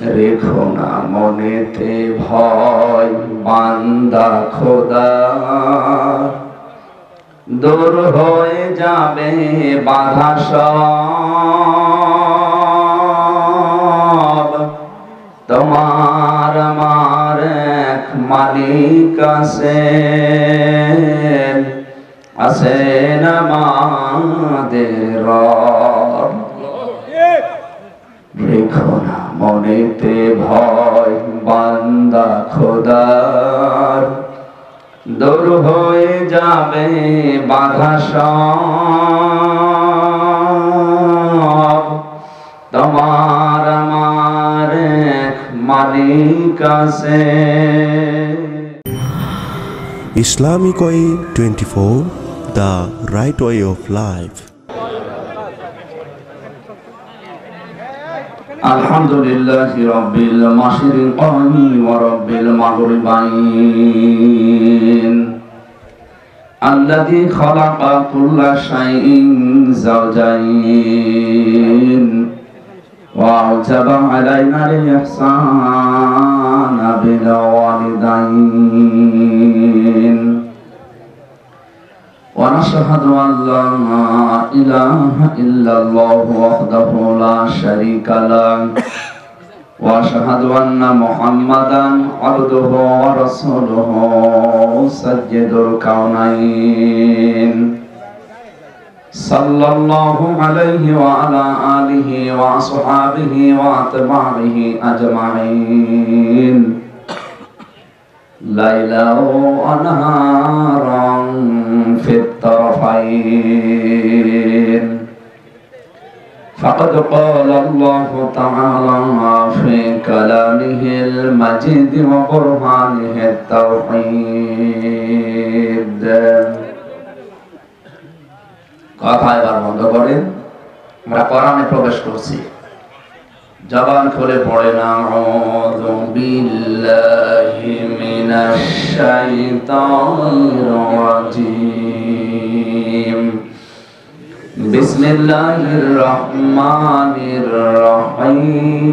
রেখো না মনেতে ভয় বান্দা খোদার, দূর হয়ে যাবে বাধা সব। তোমার আমার এক মালিক আছেন আমাদের রব। রেখো না মনেতে ভয় বান্দা খোদার, দূর হয়ে যাবে বাধা সব। তোমার আমার এক মালিক আছে। Islamic Way 24, the right way of life. Alhamdulillahi Rabbil Mashriqaini wa Rabbil Maghribain, alladhi khalaqa kulla shay'in zawjayn wa awjaba alayna al-ihsana bil walidayn. ونشهد أن لا إله إلا الله وحده لا شريك له وأشهد أن محمدا عبده ورسوله سيد الكونين صلى الله عليه وعلى آله وأصحابه وأتباعه أجمعين ليلا ونهارا في الطرفين. فقد قال الله تعالى في كلامه المجيد وبرهانه التوحيد. কথা এবার বন্ধ করেন, আমরা কোরআনে প্রবেশ করছি। জবান খুলে পড়ে না আউযু বিল্লাহি মিনাশ শাইতানির রাজিম। বিসমিল্লাহির রহমানির রহিম।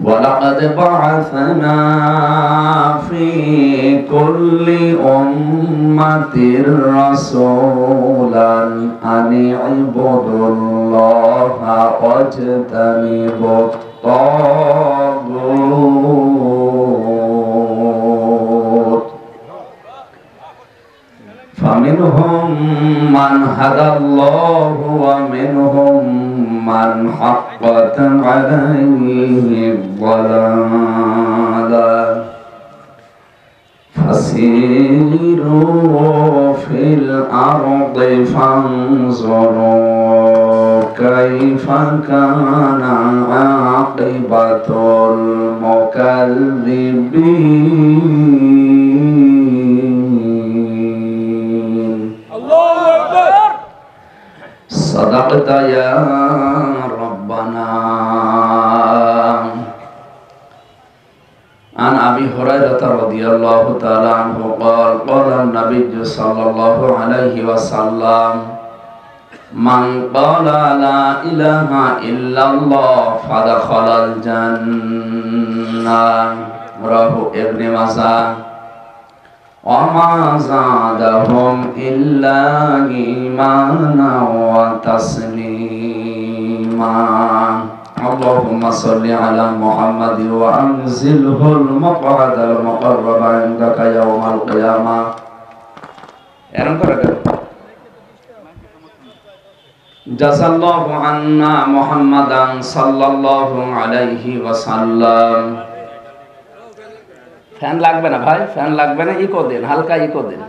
ولقد بعثنا في كل أمة رسولا أن اعبدوا الله واجتنبوا الطاغوت فمنهم من هدى الله ومنهم من حقت عليه الضلالة فسيروا في الأرض فانظروا كيف كان عاقبة المكذبين. الله أكبر. صدقت يا ربنا. عن أبي هريرة رضي الله تعالى عنه قال قال النبي صلى الله عليه وسلم من قال لا إله إلا الله فدخل الجنة. رواه ابن ماجه. وما زادهم إلا إيمانا وتسليما. اللهم صل على محمد وأنزله المقعد المقرب عندك يوم القيامة. জাযাল্লাহু আন্না মুহাম্মাদান সাল্লাল্লাহু আলাইহি ওয়াসাল্লাম। ফ্যান লাগবে না ভাই, ফ্যান লাগবে না, ইকো দেন, হালকা ইকো দেন,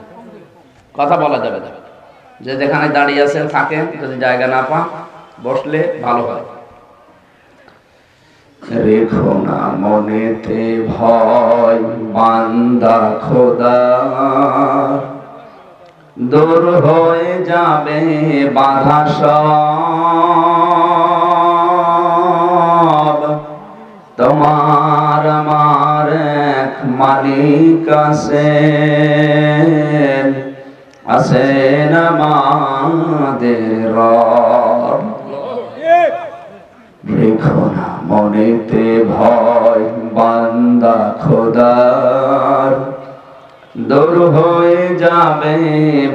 কথা বলা যাবে না। যে যেখানে দাঁড়িয়ে আছেন থাকেন, যদি জায়গা না পান বসলে ভালো হয়। রেখো না মনেতে ভয় বান্দা খোদার, দূর হয়ে যাবে বাধা সব। তোমার আমার এক মালিক আছেন আছেন আমাদের রব। রেখো না মনেতে ভয় বান্দা খোদার, দূর হয়ে যাবে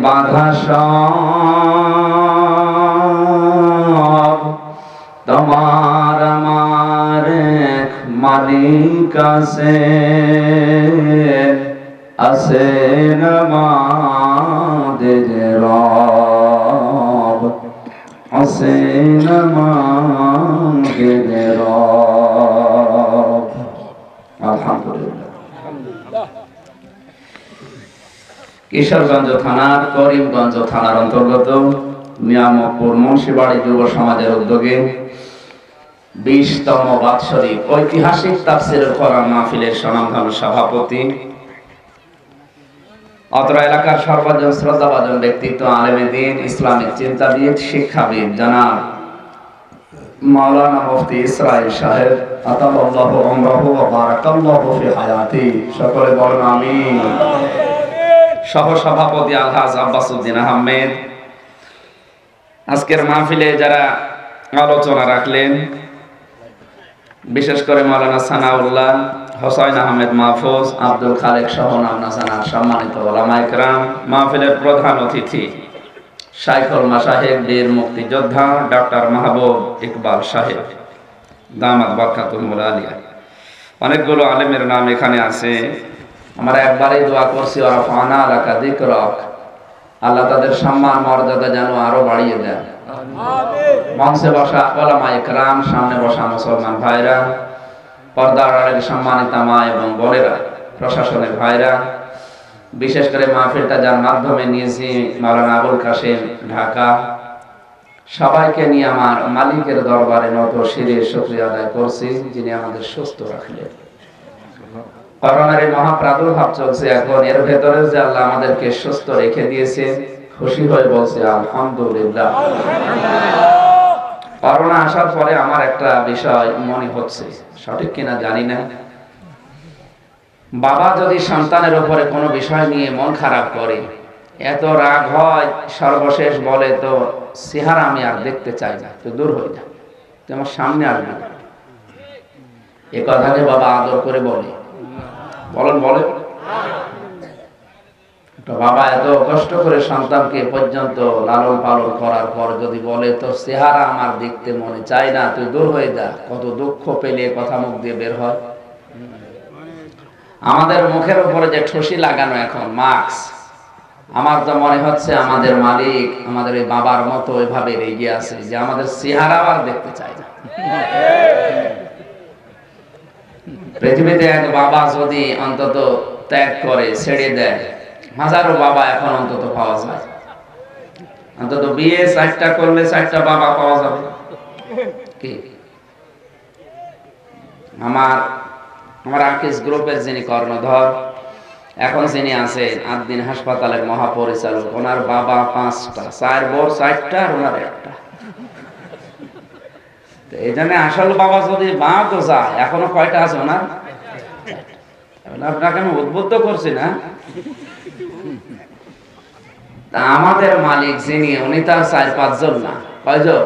বাধা সব। তোমার আমার এক মালিক আছেন আমাদের রব, আছেন আমাদের রব। আলহামদুলিল্লাহ। কিশোরগঞ্জ থানার করিমগঞ্জ থানার অন্তর্গত নিয়ামতপুর মুন্সিবাড়ি যুব সমাজের উদ্যোগে 20তম বাৎসরিক ঐতিহাসিক তাফসীরুল কোরআন মাহফিলের স্বনামধন্য সভাপতি, অত্র এলাকার সর্বজন শ্রদ্ধাভাজন ব্যক্তিত্ব, আলেমে দ্বীন, ইসলামিক চিন্তাবিদ, শিক্ষাবিদ জনাব মাওলানা মুফতি ইসরাইল সাহেব আতাল্লাহু উমরাহু ওয়া বারাকাল্লাহু ফি হায়াতি, সকলে বলেন আমিন। সহ সভাপতি আলহাজ আব্বাসউদ্দিন আহমেদ, আজকের মাহফিলে যারা আলোচনা রাখলেন, বিশেষ করে মাওলানা সানাউল্লাহ, হোসাইন আহমেদ মাহফুজ, আব্দুল খালেক সহ নামনা সানার সম্মানিত ওলামা ইকরাম, মাহফিলের প্রধান অতিথি শাইখুল মাশায়েখ বীর মুক্তিযোদ্ধা ডক্টর মাহবুব ইকবাল সাহেব দামাত বারকাতুহুল আলিয়া, অনেকগুলো আলেমের নাম এখানে আছে। আমরা একবারই দোয়া করছি ওয়ারফানা লাকা যিকরাক, আল্লাহ তাদের সম্মান মর্যাদা যেন আরো বাড়িয়ে দেন। মঞ্চে বসা ওলামা ইকরাম, সামনে বসা মুসলমান ভাইরা, পর্দার আড়ালে সম্মানিতা মা এবং বোনেরা, প্রশাসনের ভাইরা, বিশেষ করে মাহফিলটা যার মাধ্যমে নিয়েছি মাওলানা আবুল কাশেম ঢাকা, সবাইকে নিয়ে আমার মালিকের দরবারে নত শিরে শুকরিয়া আদায় করছি, যিনি আমাদের সুস্থ রাখলেন। করোনার এই মহাপ্রাদুর্ভাব চলছে এখন, এর ভেতরে যে আল্লাহ আমাদেরকে সুস্থ রেখে দিয়েছে, খুশি হয়ে বলছে আলহামদুলিল্লাহ। করোনা আসার পরে আমার একটা বিষয় মনে হচ্ছে, সঠিক কিনা জানি না, বাবা যদি সন্তানের উপরে কোনো বিষয় নিয়ে মন খারাপ করে, এত রাগ হয়, সর্বশেষ বলে তো চেহারা আমি আর দেখতে চাই না, তো দূর হয়ে যায়, তো আমার সামনে আসবে না। এ কথাকে বাবা আদর করে বলে, বলেন বলেন। বাবা এত কষ্ট করে সন্তানকে পর্যন্ত লালন পালন করার পর যদি বলে তো চেহারা আমার দেখতে মনে চায় না, তুই দূর হয়ে যা, কত দুঃখ পেলে কথা মুখ দিয়ে বের হয়। আমাদের মুখের উপরে যে ঠুসি লাগানো এখন মাস্ক, আমার তো মনে হচ্ছে আমাদের মালিক আমাদের এই বাবার মতো এভাবে রেগে আছে যে আমাদের চেহারা আর দেখতে চায় না। পৃথিবীতে এক বাবা যদি অন্তত ত্যাগ করে, ছেড়ে দেয়, হাজারো বাবা এখন অন্তত পাওয়া যায়। অন্তত বিয়ে 4টা করলে 4টা বাবা পাওয়া যাবে। কি আমার আকিস গ্রুপের যিনি কর্ণধর, এখন যিনি আছেন আদ্দিন হাসপাতালের মহাপরিচালক, ওনার বাবা 5টা, 4 বর 4টা আর ওনার 1টা। এই জন্য আসল বাবা যদি বাদ যায়, এখনো কয়টা আছে ওনার? আপনাকে আমি উদ্বুদ্ধ করছি না। আমাদের মালিক যিনি, উনি তার 4-5 জন না, কয়জন?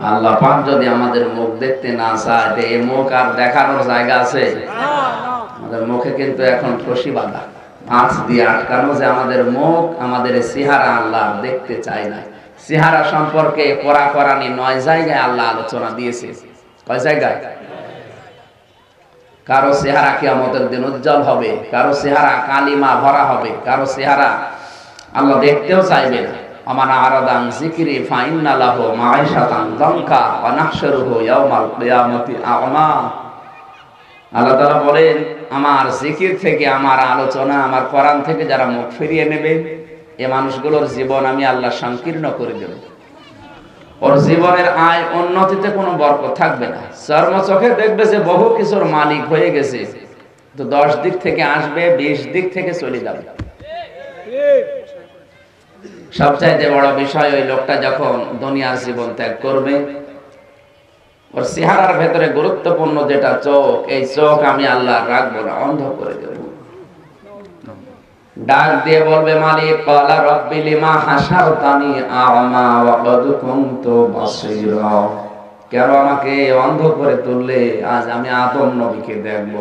আল্লাহ পাক যদি আমাদের মুখ দেখতে না চায়, এই মুখ আর দেখানোর জায়গা আছে? আমাদের মুখে কিন্তু এখন ঠুসি বাঁধা, মাছ দিয়ে আটকানো, যে আমাদের মুখ, আমাদের চেহারা আল্লাহ দেখতে চায় না। চেহারা সম্পর্কে কোরআনে 9 জায়গায় আল্লাহ আলোচনা দিয়েছে। কয় জায়গায়? কারো চেহারা কিয়ামতের দিন উজ্জ্বল হবে, কারো চেহারা কালিমা ভরা হবে, কারো চেহারা আল্লাহ দেখতেও চাইবে না। আমানা আরাদান যিকরি ফাইন্না লাহু মাঈশাতান দানকা ওয়া নাহশুরুহু ইয়াওমাল কিয়ামাতি আ'মা। আল্লাহ তাআলা বলেন, আমার জিকির থেকে, আমার আলোচনা, আমার কোরআন থেকে যারা মুখ ফিরিয়ে নেবে, এই মানুষগুলোর জীবন আমি আল্লাহ সংকীর্ণ করে দেব। ওর জীবনের আয় উন্নতিতে কোনো বরকত থাকবে না। চর্ম চোখে দেখবে যে বহু কিছুর মালিক হয়ে গেছে, তো 10 দিক থেকে আসবে, 20 দিক থেকে চলে যাবে। সবচাইতে বড় বিষয়, ওই লোকটা যখন দুনিয়ার জীবন ত্যাগ করবে, ওর চেহারার ভেতরে গুরুত্বপূর্ণ যেটা চোখ, এই চোখ আমি আল্লাহ রাখবো না, অন্ধ করে দেব। ডাক দিয়ে বলবে মালিক ক্বালা রাব্বি লিমা হাশারতানি আ'মা ওয়া ক্বাদ কুনতু বাসীরা, কেন আমাকে অন্ধ করে তুললে? আজ আমি আদম নবীকে দেখব।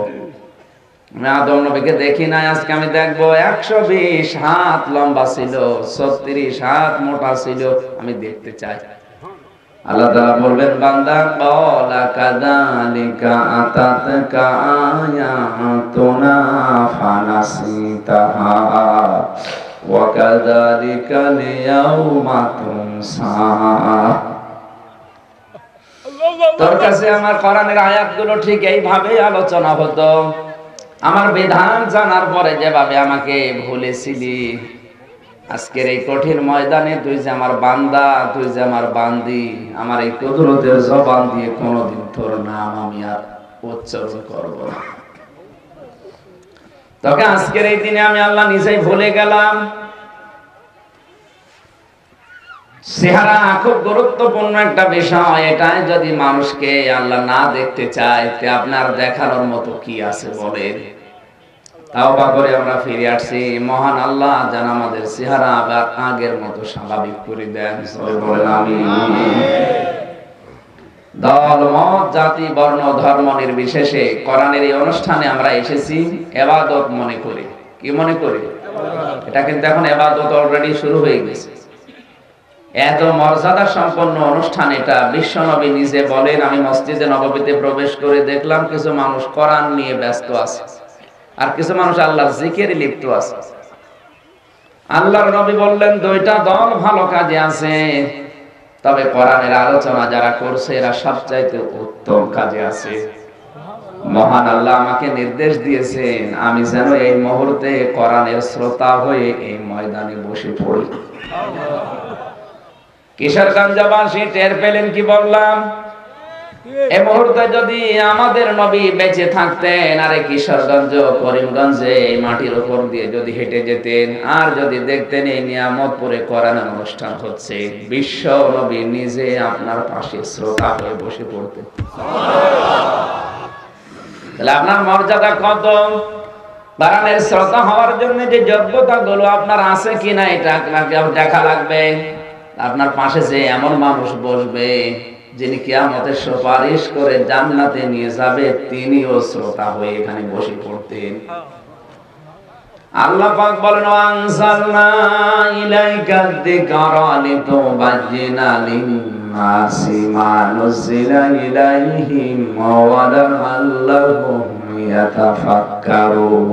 আমি আদম নবীকে দেখি নাই, আজকে আমি দেখব। 120 হাত লম্বা ছিল, 36 হাত মোটা ছিল, আমি দেখতে চাই। আল্লাহ তাআলা বলবেন বান্দা ক্বালা কাযালিকা আতাতকা আয়াতুনা ফানাসিতাহা ওয়া কাযালিকা লিয়াউমা তুনসা। তোর কাছে আমার কোরআনের আয়াতগুলো ঠিক এইভাবে আলোচনা হতো। আমার বিধান জানার পরে যেভাবে আমাকে ভুলেছিলি, আজকের এই কঠিন ময়দানে তুই যে আমার বান্দা, তুই যে আমার বান্দি, আমার এই কুদরতের জবান দিয়ে কোনোদিন তোর নাম আমি আর উচ্চারণ করব না। তোকে আজকের এই দিনে আমি আল্লাহ নিজেই ভুলে গেলাম। চেহারা খুব গুরুত্বপূর্ণ একটা বিষয়। এটাই যদি মানুষকে আল্লাহ না দেখতে চায়, তে আপনার দেখানোর মতো কি আছে বলেন? তাওবা করে আমরা ফিরে আসছি। মহান আল্লাহ যেন আমাদের চেহারা আবার আগের মতো স্বাভাবিক করে দেন। সবাই বলেন আমিন। দল মত জাতি বর্ণ ধর্ম নির্বিশেষে কোরআনের এই অনুষ্ঠানে আমরা এসেছি ইবাদত মনে করি। কি মনে করি? এটা কিন্তু এখন ইবাদত অলরেডি শুরু হয়ে গেছে। এত মর্যাদা সম্পন্ন অনুষ্ঠান এটা। বিশ্বনবী নিজে বলেন, আমি মসজিদে নববীতে প্রবেশ করে দেখলাম কিছু মানুষ কোরআন নিয়ে ব্যস্ত আছে, আর কিছু মানুষ আল্লাহর জিকিরে লিপ্ত আছে। আল্লাহর নবী বললেন দুইটা দল ভালো কাজে আছে, তবে কোরআনের আলোচনা যারা করছে এরা সবচাইতে উত্তম কাজে আছে। মহান আল্লাহ আমাকে নির্দেশ দিয়েছেন আমি যেন এই মুহূর্তে কোরআনের শ্রোতা হয়ে এই ময়দানে বসে পড়ি। কিশোরগঞ্জবাসী টের পেলেন কি বললাম? এই মুহূর্তে যদি আমাদের নবী বেঁচে থাকতেন, আরে কিশোরগঞ্জ করিমগঞ্জে এই মাটির উপর দিয়ে যদি হেঁটে যেতেন, আর যদি দেখতেন এই নিয়ামতপুরে কোরআনের অনুষ্ঠান হচ্ছে, বিশ্ব নবী নিজে আপনার পাশে শ্রোতা হয়ে বসে পড়তেন। তাহলে আপনার মর্যাদা কত? কোরআনের শ্রোতা হওয়ার জন্য যে যোগ্যতা গুলো আপনার আছে কিনা এটা আপনাকে দেখা লাগবে। আপনার পাশে যে এমন মানুষ বসবে যিনি কিয়ামতের সুপারিশ করে জান্নাতে নিয়ে যাবে, তিনিও শ্রোতা হয়ে এখানে বসে পড়তেন। আল্লাহ পাক বলেন আনসালনা ইলাইকা যিকরা লিতুবাজ্জিনা লিন-নাসি মা নুজিলা ইলাইহিম ওয়া লাআল্লাহুম ইয়াতাফাক্কারুন।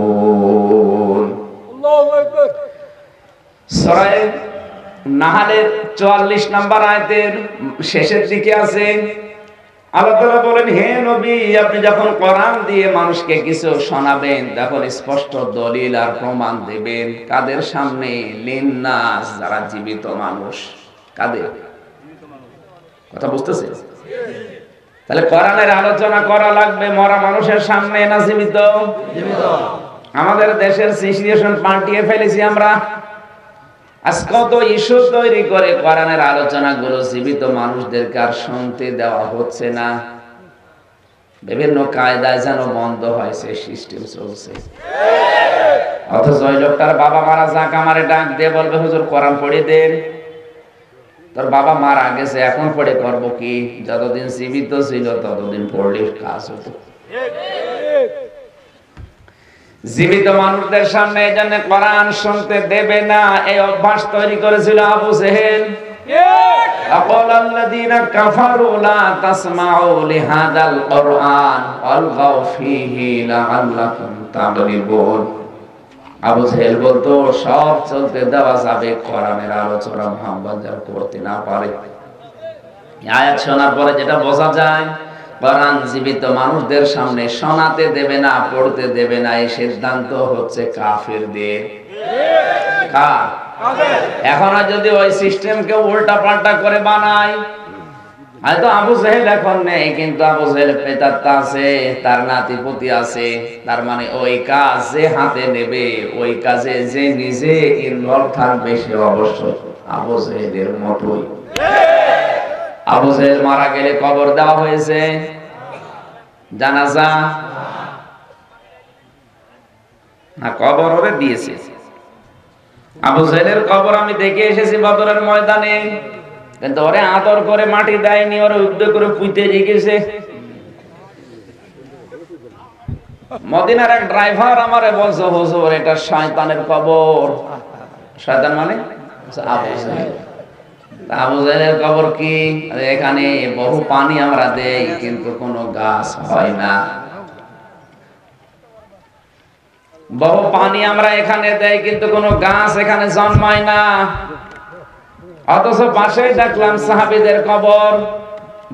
আল্লাহু আকবার। সূরা নাহলের 44 নম্বর আয়াতের শেষের দিকে আছে আল্লাহ তাআলা বলেন, হে নবী আপনি যখন কোরআন দিয়ে মানুষকে কিছু শোনাবেন, তখন স্পষ্ট দলিল আর প্রমাণ দেবেন। কাদের সামনে? লিন্নাস, যারা জীবিত মানুষ। কাদের কথা বুঝতেছেন? তাহলে কোরআনের আলোচনা করা লাগবে মরা মানুষের সামনে না জীবিত? আমাদের দেশের সিচুয়েশন পাল্টিয়ে ফেলেছি আমরা। আজ কত ইস্যু তৈরি করে কোরআনের আলোচনা গুলো জীবিত মানুষদেরকে আর শুনতে দেওয়া হচ্ছে না। বিভিন্ন কায়দায় যেন বন্ধ হয়েছে, সিস্টেম চলছে। অথচ ওই লোকটার বাবা মারা যাক, আমারে ডাক দিয়ে বলবে হুজুর কোরআন পড়ে দেন। তোর বাবা মারা গেছে, এখন পড়ে করবো কি? যতদিন জীবিত ছিল ততদিন পড়লে কাজ হতো। জীবিত মানুষদের সামনে এই জন্য কোরআন শুনতে দেবে না, এই অভ্যাস তৈরি করেছিল আবু জেহেল। আকালাল্লাযীনা কাফারু লা তাসমাউ লিহাদাল কুরআন ওয়ালগাউ ফীহি লাআল্লাকুম তাগলিবুন। আবু জেহেল বলতো সব চলতে দেওয়া যাবে, কোরআনের আলোচনা মুহাম্মদ যেন করতে না পারে। আয়াত শোনার পরে যেটা বোঝা যায়, কোরআন জীবিত মানুষদের সামনে শোনাতে দেবে না, পড়তে দেবে না, এই সিদ্ধান্ত হচ্ছে কাফেরদের। কার? এখন যদি ওই সিস্টেমকে উল্টা পাল্টা করে বানায়, হয়তো আবু জেহেল এখন নেই, কিন্তু আবু জেহেল প্রেতাত্মা আছে, তার নাতিপুতি আছে। তার মানে ওই কাজ যে হাতে নেবে, ওই কাজে যে নিজে ইনভলভ থাকবে, সে অবশ্য আবু জেহেলের মতোই। আবু জেহেল মারা গেলে কবর দেওয়া হয়েছে, জানাজা না কবর ওরে দিয়েছে। আবু জাহেলের কবর আমি দেখে এসেছি বদরের ময়দানে, কিন্তু ওরে আদর করে মাটি দেয়নি, ওরে উদ্দ করে পুঁতে রেখেছে। মদিনার এক ড্রাইভার আমারে বলছে, হুজুর এটা শয়তানের কবর। শয়তান মানে আবু জাহেল। আবু জাহেলের কবর কি? এখানে বহু পানি আমরা দেই কিন্তু কোনো গাছ হয় না। বহু পানি আমরা এখানে দেই কিন্তু কোনো গাছ এখানে জন্মায় না। অথচ পাশেই দেখলাম সাহাবীদের কবর।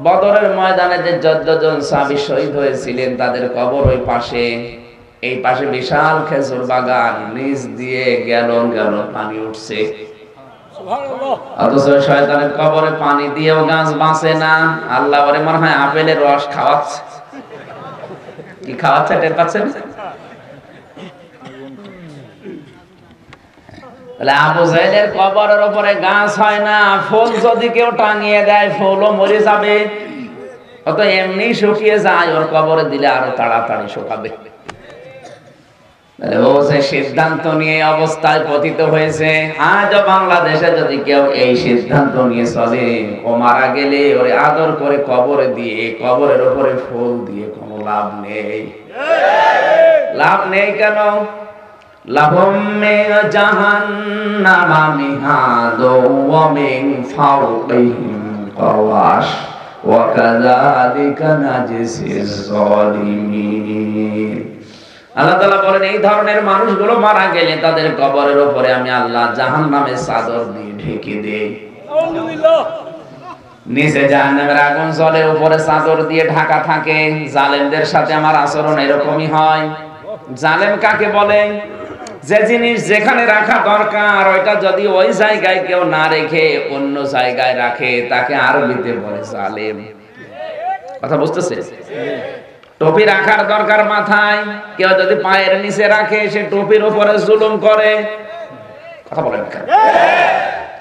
বদরের ময়দানে যে 14 জন সাহাবী শহীদ হয়েছিলেন তাদের কবর ওই পাশে। এই পাশে বিশাল খেজুর বাগান, নিচ দিয়ে গ্যালন গ্যালন পানি উঠছে। অথচ শয়তানের কবরে পানি দিয়েও গাছ বাঁচে না। আল্লাহ বলে মনে হয় আপেলের রস খাওয়াচ্ছে। কি খাওয়াচ্ছে টের পাচ্ছেন? আবু জাহেলের কবরের উপরে গাছ হয় না। ফুল যদি কেউ টাঙিয়ে দেয় ফুলও মরে যাবে, অত এমনি শুকিয়ে যায়, ওর কবরে দিলে আরো তাড়াতাড়ি শুকাবে। ও যে সিদ্ধান্ত নিয়ে অবস্থায় পতিত হয়েছে। আজও বাংলাদেশে যদি কেউ এই সিদ্ধান্ত নিয়ে চলে, ও মারা গেলে ওরে আদর করে কবরে দিয়ে, কবরের উপরে ফুল দিয়ে কোনো লাভ নেই। লাভ নেই কেন? লাহুম মিন জাহান্নামা মিহাদু ওয়া মিন ফাওকিহিম গাওয়াশ ওয়া কাযালিকা নাজসিজ যালিমিন। আল্লাহ তাআলা বলেন এই ধরনের মানুষগুলো মারা গেলে তাদের কবরের উপরে আমি আল্লাহ জাহান্নামের চাদর দিয়ে ঢেকে দেই। আলহামদুলিল্লাহ। নিচে জাহান্নামের আগুন জ্বলে, উপরে চাদর দিয়ে ঢাকা থাকে। জালেমদের সাথে আমার আচরণ এরকমই হয়। জালেম কাকে বলে? যে জিনিস যেখানে রাখা দরকার ওইটা যদি ওই জায়গায় কেউ না রেখে অন্য জায়গায় রাখে তাকে আরবিতে বলে জালেম। কথা বুঝতেছে? টুপি রাখার দরকার মাথায়, কেউ যদি পায়ের নিচে রাখে সে টুপির উপরে জুলুম করে। কথা বলেন কেন?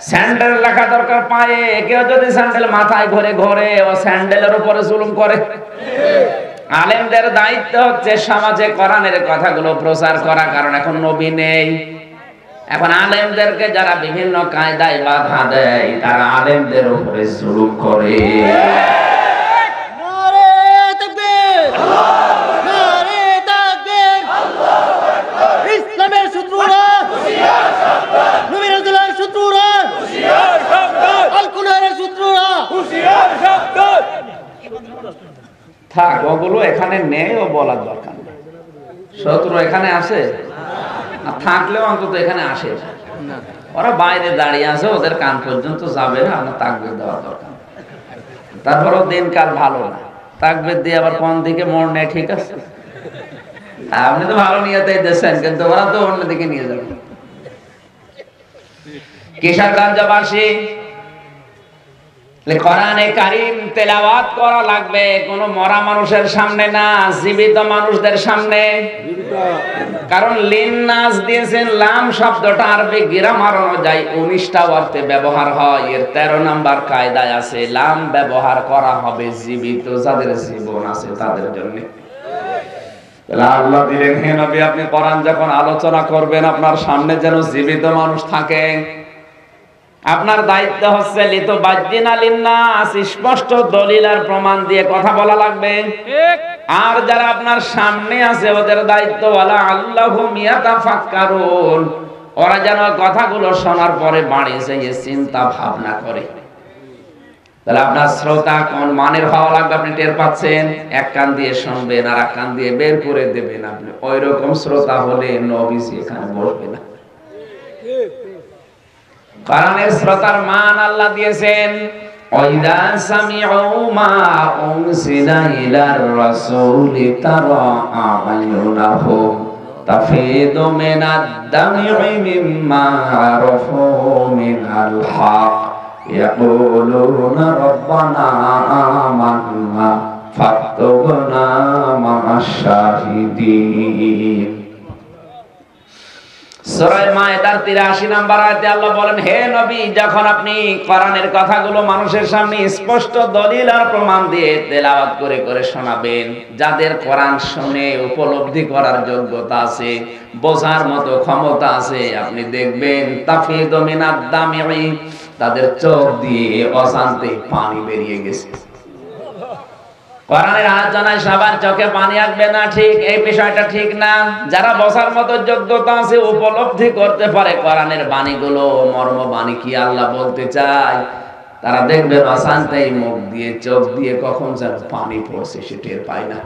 স্যান্ডেল রাখা দরকার পায়ে, কেউ যদি স্যান্ডেল মাথায় ঘরে ঘরে ও স্যান্ডেলের উপরে জুলুম করে। আলেমদের দায়িত্ব হচ্ছে সমাজে কোরআনের কথাগুলো প্রচার করা, কারণ এখন নবী নেই। এখন আলেমদেরকে যারা বিভিন্ন কায়দায় বাধা দেয় তারা আলেমদের উপরে জুলুম করে। ইসলামের শত্রুরা, নবীর শত্রুরা, আল কুরআনের শত্রুরা, থাক, ওগুলো এখানে নেই, ও বলার দরকার নেই। শত্রু এখানে আসে আর থাকলেও অন্তত এখানে আসে। ওরা বাইরে দাঁড়িয়ে আছে, ওদের কান পর্যন্ত যাবে না, আমরা তাকবীর দেওয়ার দরকার। তারপরও দিনকাল ভালো না, তাকবীর দিয়ে আবার কোন দিকে মোড় নেয়। ঠিক আছে, আপনি তো ভালো নিয়তেই দিয়েছেন, কিন্তু ওরা তো অন্যদিকে নিয়ে যাবে। কিশোরগঞ্জবাসী কোরআনে কারীম তেলাওয়াত করা লাগবে কোন মরা মানুষের সামনে না, জীবিত মানুষদের সামনে। কারণ লিন্নাস দিয়েছেন, লাম শব্দটা আরবি গ্রামার অনুযায়ী 19টা অর্থে ব্যবহার হয়। এর 13 নাম্বার কায়দায় আছে লাম ব্যবহার করা হবে জীবিত যাদের জীবন আছে তাদের জন্য। আল্লাহ দিলেন, হে নবী আপনি কোরআন যখন আলোচনা করবেন আপনার সামনে যেন জীবিত মানুষ থাকে। আপনার দায়িত্ব হচ্ছে লিতুবাজ্জিনা লিন্নাস, স্পষ্ট দলিল আর প্রমাণ দিয়ে কথা বলা লাগবে। আর যারা আপনার সামনে আছে ওদের দায়িত্ব ওয়ালা আল্লাহুম ইয়াতাফাক্কারুন, ওরা যেন কথাগুলো শোনার পরে বাড়ি যেয়ে চিন্তা ভাবনা করে। তাহলে আপনার শ্রোতা কোন মানের হওয়া লাগবে আপনি টের পাচ্ছেন। এক কান দিয়ে শুনবেন আর এক কান দিয়ে বের করে দেবেন। আপনি ওই রকম শ্রোতা হলে নবীজি এখানে বসবে না। কোরআনের শ্রোতার মান আল্লাহ দিয়েছেন, ওয়াইদা সামিউ মা উনসিলা ইলার রাসূলি তারা আ'য়ুনাহুম তাফিদু মিনাদ দাম'i মিম্মা আরাফু মিনাল হক ইয়াকুলুনা রাব্বানা আমান্না ফাকতুবনা মা'আশ শাহিদিন। সূরা মায়েদার 83 নম্বর আয়াতে আল্লাহ বলেন, হে নবী, যখন আপনি কোরআনের কথাগুলো মানুষের সামনে স্পষ্ট দলিল আর প্রমাণ দিয়ে তেলাওয়াত করে করে শোনাবেন, যাদের কোরআন শুনে উপলব্ধি করার যোগ্যতা আছে, বোঝার মতো ক্ষমতা আছে, আপনি দেখবেন তাফিদু মিনাদ দামি, তাদের চোখ দিয়ে অশান্তি পানি বেরিয়ে গেছে। কোরআনের আলোচনায় সবার চোখে পানি আসবে না, ঠিক এই বিষয়টা ঠিক না। যারা বসার মতো যোগ্যতা আছে, উপলব্ধি করতে পারে কোরআনের বাণীগুলো মর্ম বাণী কি আল্লাহ বলতে চায়, তারা দেখবে অশান্তি মুখ দিয়ে চোখ দিয়ে কখন যেন পানি পড়ছে সে টের পায় না।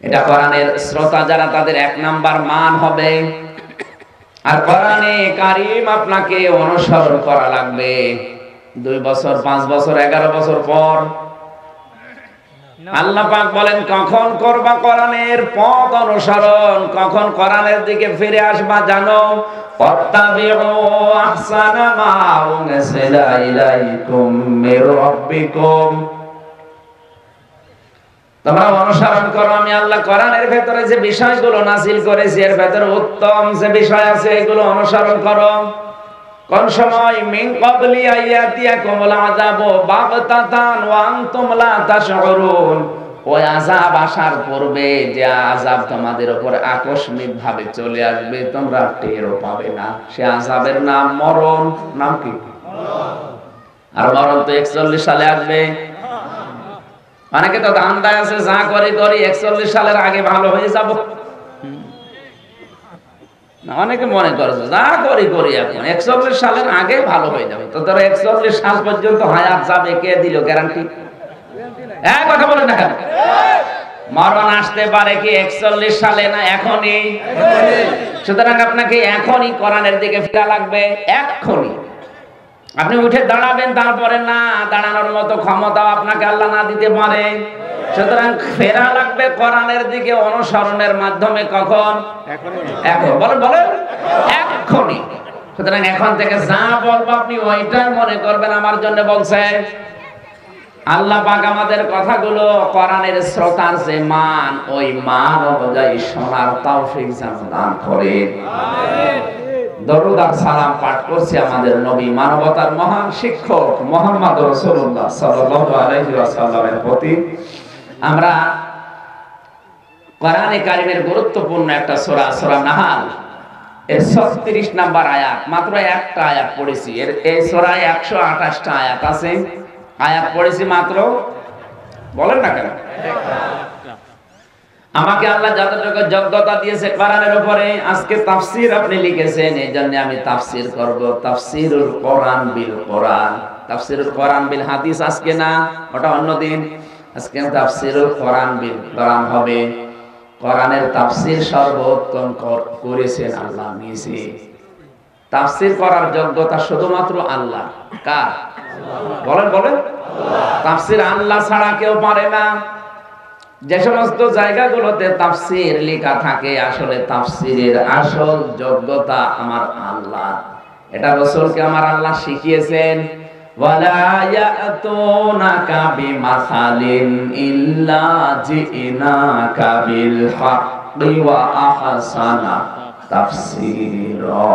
এটা কোরআনের শ্রোতা যারা, তাদের 1 নাম্বার মান হবে। আর কোরআনে কারীম আপনাকে অনুসরণ করা লাগবে 2 বছর 5 বছর 11 বছর পর। আল্লাহ পাক বলেন, কখন করবা কোরআনের পথ অনুসরণ, কখন কোরআনের দিকে ফিরে আসবা জানো। ফাত্তাবিউ আহসানা মা উনজিলা ইলাইকুম মির রাব্বিকুম, তোমরা অনুসরণ করো আমি আল্লাহ কোরআনের ভেতরে যে বিষয়গুলো নাযিল করেছি এর ভেতরে উত্তম যে বিষয় আছে এগুলো অনুসরণ করো। কোন সময় মিন ক্বাবলি আয়াতিয়াকুমুল আযাবু বাগতাতান ওয়া আনতুম লা তাশউরুন, ওই আযাব আসার পূর্বে যে আযাব তোমাদের উপর আকস্মিক ভাবে চলে আসবে, তোমরা টেরও পাবে না। সে আযাবের নাম মরণ। নাম কি? আর মরণ তো 41 সালে আসবে। অনেকে তো ধান্দায় আছে, যা করি 41 সালের আগে ভালো হয়ে যাব। অনেকে মনে করছে যা করি এখন 41 সালের আগে ভালো হয়ে যাবে। তো তারা 41 সাল পর্যন্ত হায়াত যাবে, কে দিল গ্যারান্টি? এক কথা বলেন না কেন? মরণ আসতে পারে কি 41 সালে, না এখনই? সুতরাং আপনাকে এখনই কোরআনের দিকে ফিরা লাগবে, এখনই। আপনি উঠে দাঁড়াবেন, তারপরে না দাঁড়ানোর মতো ক্ষমতা আপনাকে আল্লাহ না দিতে পারে। সুতরাং ফেরা লাগবে কোরআনের দিকে অনুসরণের মাধ্যমে। কখন? এখন। বলেন এখনই। সুতরাং এখন থেকে যা বলবো আপনি ওইটাই মনে করবেন আমার জন্য বলছে। আল্লাহ পাক আমাদের কথাগুলো কোরআনের শ্রোতার যে মান, ওই মান অনুযায়ী শোনার তৌফিক যেন দান করেন। আমিন। দরুদ আর সালাম পাঠ করছি আমাদের নবী, মানবতার মহান শিক্ষক মুহাম্মদ রাসূলুল্লাহ সাল্লাল্লাহু আলাইহি ওয়াসাল্লামের প্রতি। আমরা কোরআনে কারীমের গুরুত্বপূর্ণ একটা সূরা, সূরা নাহাল এর 36 নাম্বার আয়াত, মাত্র একটা আয়াত পড়েছি। এই সূরায় 128টা আয়াত আছে, আয়াত পড়েছি মাত্র, বলেন না কেন? আমাকে আল্লাহ যতটুকু যোগ্যতা দিয়েছে কোরআনের উপরে, আজকে তাফসীর আপনি লিখেছেন, এই জন্য আমি তাফসীর করব। তাফসীরুল কোরআন বিল কোরআন, তাফসীরুল কোরআন বিল হাদিস আজকে না, ওটা অন্যদিন। আজকে তাফসীরুল কোরআন বিল কোরআন হবে। কোরআনের তাফসীর সর্বোত্তম করেছেন আল্লাহ নিজে। তাফসীর করার যোগ্যতা শুধুমাত্র আল্লাহ। কার? বলেন। তাফসীর আল্লাহ ছাড়া কেউ পারে না। যে সমস্ত জায়গাগুলোতে তাফসীর লেখা থাকে, আসলে তাফসীরের আসল যোগ্যতা আমার আল্লাহ। এটা রাসূলকে আমার আল্লাহ শিখিয়েছেন। ওয়ালা ইয়াতুনাকা বিমাসালিন ইল্লা জিনাকা বিল হাক্কি ওয়া আহসানা তাফসীরা।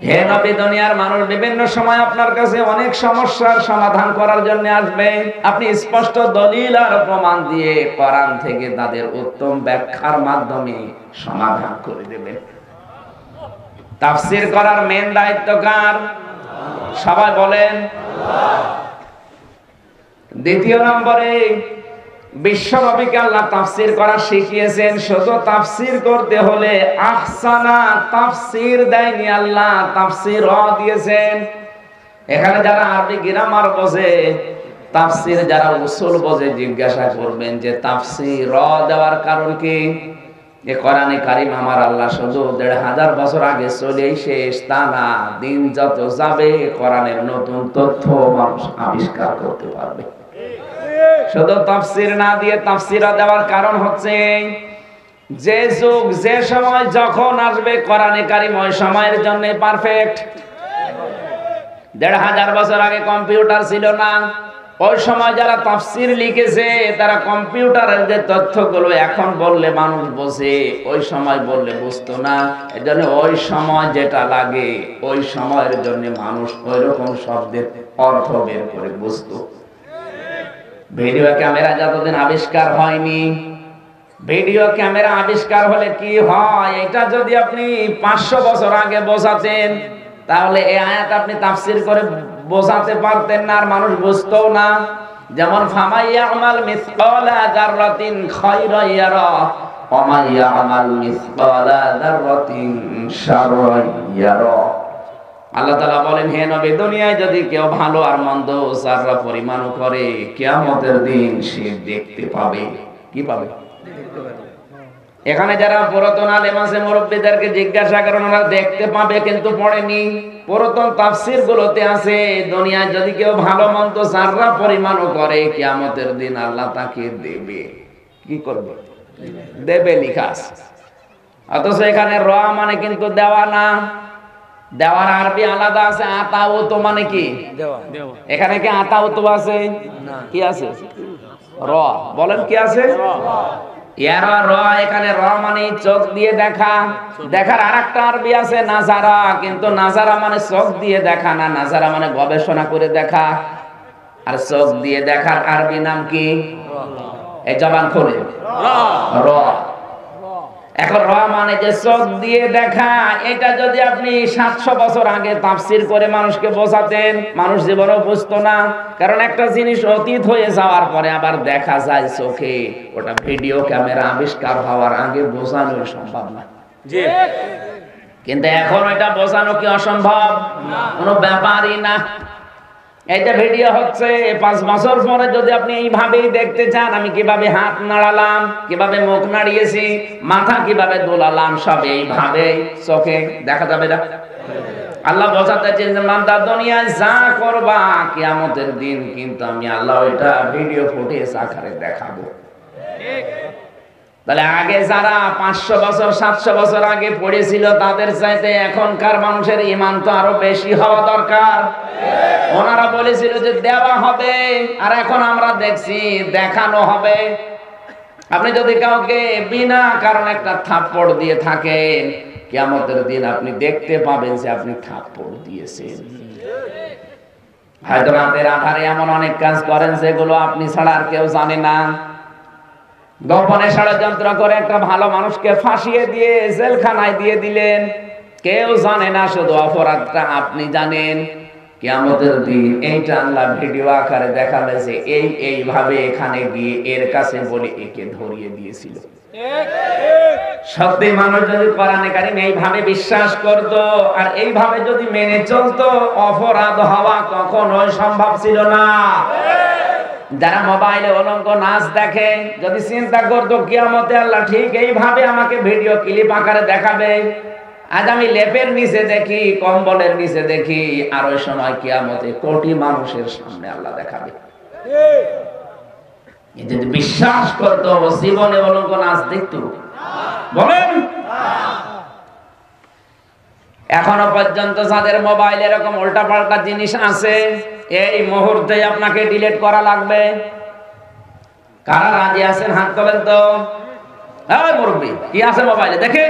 হে নবী, দুনিয়ার মানুষ বিভিন্ন সময় আপনার কাছে অনেক সমস্যার সমাধান করার জন্য আসবে। আপনি স্পষ্ট দলিল আর প্রমাণ দিয়ে কোরআন থেকে তাদের উত্তম ব্যাখ্যার মাধ্যমে সমাধান করে দেবেন। তাফসীর করার মেন দায়িত্ব কার? সবাই বলেন। দ্বিতীয় নম্বরে, বিশ্বনবীকে আল্লাহ তাফসীর করা শিখিয়েছেন। শুধু তাফসীর করতে হলে আহসানা তাফসীর দেয়নি আল্লাহ, তাফসীর দিয়েছেন। এখানে যারা আরবি গ্রামার বোঝে, তাফসীর যারা উসুল বোঝে, জিজ্ঞাসা করবেন যে তাফসীর দেওয়ার কারণ কি? এ কোরআনে কারীম আমার আল্লাহ শুধু 1500 বছর আগে চলেই শেষ তা না, দিন যত যাবে কোরআনের নতুন তথ্য মানুষ আবিষ্কার করতে পারবে। শুধু তাফসীর না দিয়ে তাফসীর দেওয়ার কারণ হচ্ছে যে যুগ, যে সময়, যখন আসবে কোরআনে কারীম ওই সময়ের জন্য পারফেক্ট। 1500 বছর আগে কম্পিউটার ছিল না, ওই সময় যারা তাফসীর লিখেছে তারা কম্পিউটারের যে তথ্যগুলো এখন বললে মানুষ বোঝে, ওই সময় বললে বুঝতো না। এজন্য ওই সময় যেটা লাগে ওই সময়ের জন্য মানুষ ওই রকম শব্দের অর্থ বের করে বুঝতো। ভিডিও ক্যামেরা যতদিন আবিষ্কার হয়নি, ভিডিও ক্যামেরা আবিষ্কার হলে কি হয় এটা যদি আপনি 500 বছর আগে বোঝাতেন তাহলে এই আয়াত আপনি তাফসীর করে বোঝাতে পারতেন না, আর মানুষ বুঝতো না। যেমন ফামাইয়ামাল মিসকালা যাররাতিন খায়রান ইয়ারা ওয়া মাইয়ামাল মিসকালা যাররাতিন শাররান ইয়ারা। আল্লাহ তাআলা বলেন, হে নবী, দুনিয়ায় যদি কেউ ভালো আর মন্দ যাররা পরিমাণও করে, কিয়ামতের দিন সে দেখতে পাবে। কি পাবে? এখানে যারা পুরাতন আলেম আছে মুরব্বীদেরকে জিজ্ঞাসা করেন, ওরা দেখতে পাবে কিন্তু পড়েনি। পুরাতন তাফসীর গুলোতে আছে দুনিয়ায় যদি কেউ ভালো মন্দ যাররা পরিমাণও করে, কিয়ামতের দিন আল্লাহ তাকে দেবে। কি করবে? দেবে লেখা আছে। অথচ এখানে র মানে কিন্তু দেওয়া না, দেওয়ার আরবি আলাদা আছে। আতাউতু মানে কি? দেওয়া। এখানে কি আতাউতু আছে? কি আছে? র। বলেন কি আছে? ইয়ারা র। এখানে র মানে চোখ দিয়ে দেখা। দেখার আরেকটা আরবি আছে নাজারা, কিন্তু নাজারা মানে চোখ দিয়ে দেখা না, নাজারা মানে গবেষণা করে দেখা। আর চোখ দিয়ে দেখার আরবি নাম কি? এই জবান খুলে র। এখন র মানে যে চোখ দিয়ে দেখা, এটা যদি আপনি 700 বছর আগে তাফসীর করে মানুষকে বোঝাতেন, মানুষ জীবনেও বুঝতো না। কারণ একটা জিনিস অতীত হয়ে যাওয়ার পরে আবার দেখা যায় চোখে, ওটা ভিডিও ক্যামেরা আবিষ্কার হওয়ার আগে বোঝানো সম্ভব না। কিন্তু এখন এটা বোঝানো কি অসম্ভব? কোনো ব্যাপারই না। এইটা ভিডিও হচ্ছে, 5 বছর পরে যদি আপনি এইভাবেই দেখতে চান আমি কিভাবে হাত নাড়ালাম, কিভাবে মুখ নাড়িয়েছি, মাথা কিভাবে দোলালাম, সব এইভাবে চোখে দেখা যাবে না। আল্লাহ বোঝাতে চেয়েছেন যে বান্দা দুনিয়ায় যা করবা কিয়ামতের দিন কিন্তু আমি আল্লাহ এটা ভিডিও ফুটেজ আকারে দেখাবো। তাহলে আগে যারা 500 বছর 700 বছর আগে পড়েছিল তাদের চাইতে এখনকার মানুষের ঈমান তো আরো বেশি হওয়া দরকার। ওনারা বলেছিল যে দেওয়া হবে, আর এখন আমরা দেখছি দেখানো হবে। আপনি যদি কাউকে বিনা কারণে একটা থাপ্পড় দিয়ে থাকেন, কিয়ামতের দিন আপনি দেখতে পাবেন যে আপনি থাপ্পড় দিয়েছেন। হয়তো রাতের আধারে এমন অনেক কাজ করেন যেগুলো আপনি ছাড়া আর কেউ জানে না। গোপনে ষড়যন্ত্র করে একটা ভালো মানুষকে ফাঁসিয়ে দিয়ে জেলখানায় দিয়ে দিলেন, কেউ জানে না, শুধু অপরাধটা আপনি জানেন। কিয়ামতের দিন এইটা আল্লাহ ভিডিও আকারে দেখাবে যে এইভাবে এখানে গিয়ে এর কাছে বলে একে ধরিয়ে দিয়েছিল। সত্যি মানুষ যদি কোরআনে কারীম এইভাবে বিশ্বাস করত আর এইভাবে যদি মেনে চলতো, অপরাধ হওয়া কখনোই সম্ভব ছিল না। যারা মোবাইলে অলঙ্ক নাচ দেখে, যদি চিন্তা করতো কিয়ামতে আল্লাহ ঠিক এইভাবে আমাকে ভিডিও ক্লিপ আকারে দেখাবে, আজ আমি লেপের নিচে দেখি, কম্বলের নিচে দেখি, আর ওই সময় কিয়ামতে কোটি মানুষের সামনে আল্লাহ দেখাবে। যদি বিশ্বাস করতো, জীবনে অলঙ্ক নাচ দেখতো? বলেন। এখনো পর্যন্ত যাদের মোবাইল এরকম উল্টা পাল্টা জিনিস আছে, এই মুহূর্তে আপনাকে ডিলিট করা লাগবে। কারা রাজি আছেন হাত তোলেন তো। এই মুরব্বি, কি আছে মোবাইলে? দেখে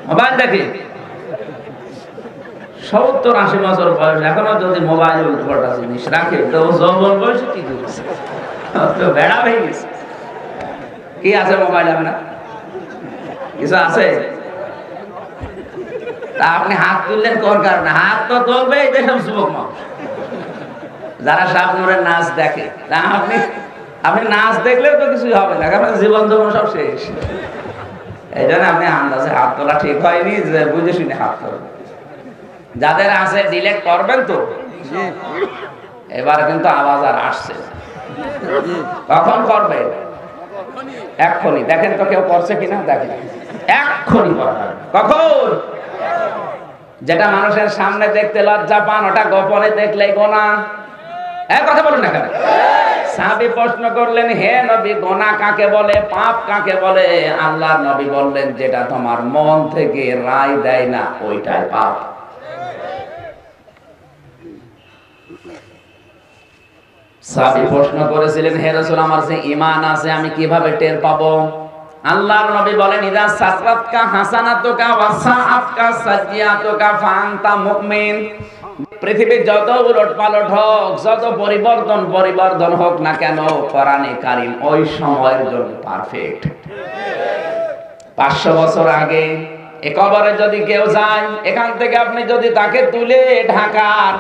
মোবাইল দেখে 70-80 বছর বয়স, এখনো যদি মোবাইল উল্টা পাল্টা জিনিস রাখে তো যৌবন বয়সে কি করছে? তো বেড়া হয়ে গেছে। কি আছে মোবাইলে? আপনার কিছু আছে? তা আপনি হাত তুললেন কোন কারণে? হাত তো তুলবে এই দেশের যুবক মানুষ যারা শাবনূরের নাচ দেখে। তা আপনি নাচ দেখলেও তো কিছুই হবে না, কারণ জীবন যৌবন সব শেষ। এই জন্য আপনি আন্দাজে হাত তোলা ঠিক হয়নি, যে বুঝে শুনে হাত তোলেন। যাদের আছে ডিলেট করবেন তো। এবার কিন্তু আওয়াজ আর আসছে। কখন করবে? এক্ষুনি। দেখেন তো কেউ করছে কিনা, দেখেন এক্ষুনি করবেন। কখন? যেটা মানুষের সামনে দেখতে লজ্জা পান, ওটা গোপনে দেখলেই গুনাহ। কথা বলুন না কেন? সাহাবী প্রশ্ন করলেন, হে নবী, গুনাহ কাকে বলে, পাপ কাকে বলে? আল্লাহর নবী বললেন, যেটা তোমার মন থেকে রায় দেয় না ওইটাই পাপ। সাহাবী প্রশ্ন করেছিলেন, হে রাসূল, আমার যে ঈমান আছে আমি কিভাবে টের পাবো? আল্লাহর নবী বলেন, ইদা সারাতকা হাসানাতুকা ওয়া সাআতকা সাইয়্যাতুকা ফাআনতা মুমিন। পৃথিবীর যত উলটপালট হোক, যত পরিবর্তন হোক না কেন, কোরআনে কারীম ওই সময়ের জন্য পারফেক্ট। 500 বছর আগে এ কবরে যদি কেউ যায়, এখান থেকে আপনি যদি তাকে তুলে ঢাকার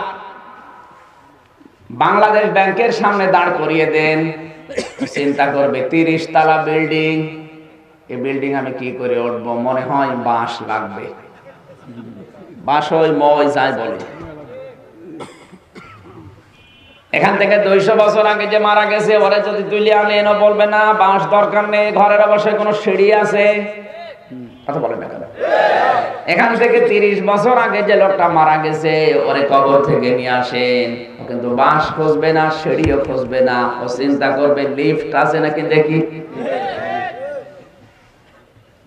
বাংলাদেশ ব্যাংকের সামনে দাঁড় করিয়ে দেন, চিন্তা করবে 30 তলা বিল্ডিং, এই বিল্ডিং আমি কি করে উঠবো, মনে হয় বাঁশ লাগবে। বাঁশ ওই মই যায় বলে। এখান থেকে 200 বছর আগে যে মারা গেছে ওরা যদি তুলে আনেন, বলবে না বাঁশ দরকার নেই, ঘরের অবশ্যই কোনো সিঁড়ি আছে। কথা বলেন না কেন? এখান থেকে 30 বছর আগে যে লোকটা মারা গেছে ওরে কবর থেকে নিয়ে আসেন, ও কিন্তু বাঁশ খুঁজবে না, সিঁড়িও খুঁজবে না, ও চিন্তা করবে লিফট আছে নাকি দেখি।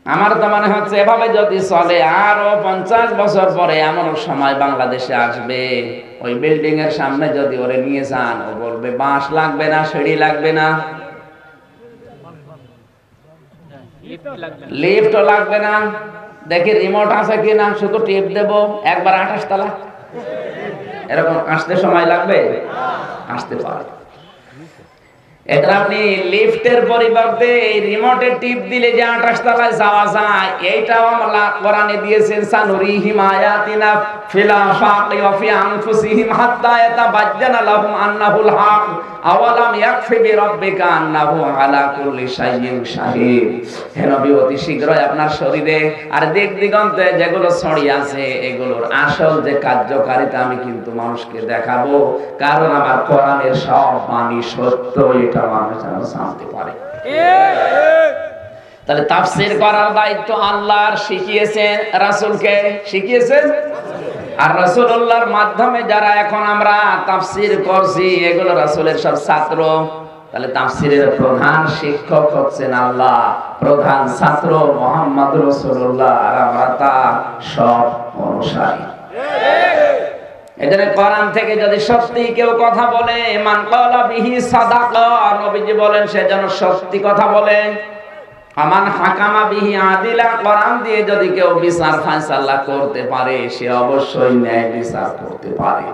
আমার তো মনে হচ্ছে এভাবে যদি চলে আরো 50 বছর পরে এমন সময় বাংলাদেশে আসবে, ওই বিল্ডিং এর সামনে যদি ওরে নিয়ে যান, ও বলবে বাঁশ লাগবে না, সিঁড়ি লাগবে না, লিফটও লাগবে না, দেখি রিমোট আছে কিনা, শুধু টিপ দেব, একবার 28 তলা। এরকম আসতে সময় লাগবে? আসতে পারে। এটা আপনি লিফটের পরিবর্তে রিমোটের টিপ দিলে যে 28 তলায় যাওয়া যায়, এইটাও আল্লাহ কোরআনে দিয়েছেন, সানুরিহিম আয়াতিনা ফিল আফাকি ওয়া ফি আনফুসিহিম হাত্তা ইয়াতাবাজ্জানা লাহুম আন্নাহুল হক আওয়ালাম ইয়াকফি বিরাব্বিকা আন্নাহু আলা কুল্লি শাইইন শাহীদ। হে নবী, অতি শীঘ্রই আপনার শরীরে আর দিক দিগন্তে যেগুলো ছড়িয়ে আছে এগুলোর আসল যে কার্যকারিতা আমি কিন্তু মানুষকে দেখাবো, কারণ আমার কোরআনের সব বাণী সত্য, এটা মানুষ যেন জানতে পারে। তাহলে তাফসীর করার দায়িত্ব আল্লাহর, শিখিয়েছেন রাসূলকে, শিখিয়েছেন। আর রাসূলুল্লাহর মাধ্যমে যারা এখন আমরা তাফসীর করছি এগুলো রাসূলের সব ছাত্র। তাহলে তাফসীরের প্রধান শিক্ষক হচ্ছেন আল্লাহ, প্রধান ছাত্র মুহাম্মদ রাসূলুল্লাহ, আর আমরা তার সব অনুসারী। এজন্য কোরআন থেকে যদি সত্যি কেউ কথা বলে, মান ক্বালা বিহি সাদাকা, নবীজি বলেন সে যেন সত্যি কথা বলে। আমান হাকামা বিহি আদিলা, কোরআন দিয়ে যদি কেউ বিচার ফায়সালা করতে পারে সে অবশ্যই ন্যায় বিচার করতে পারে।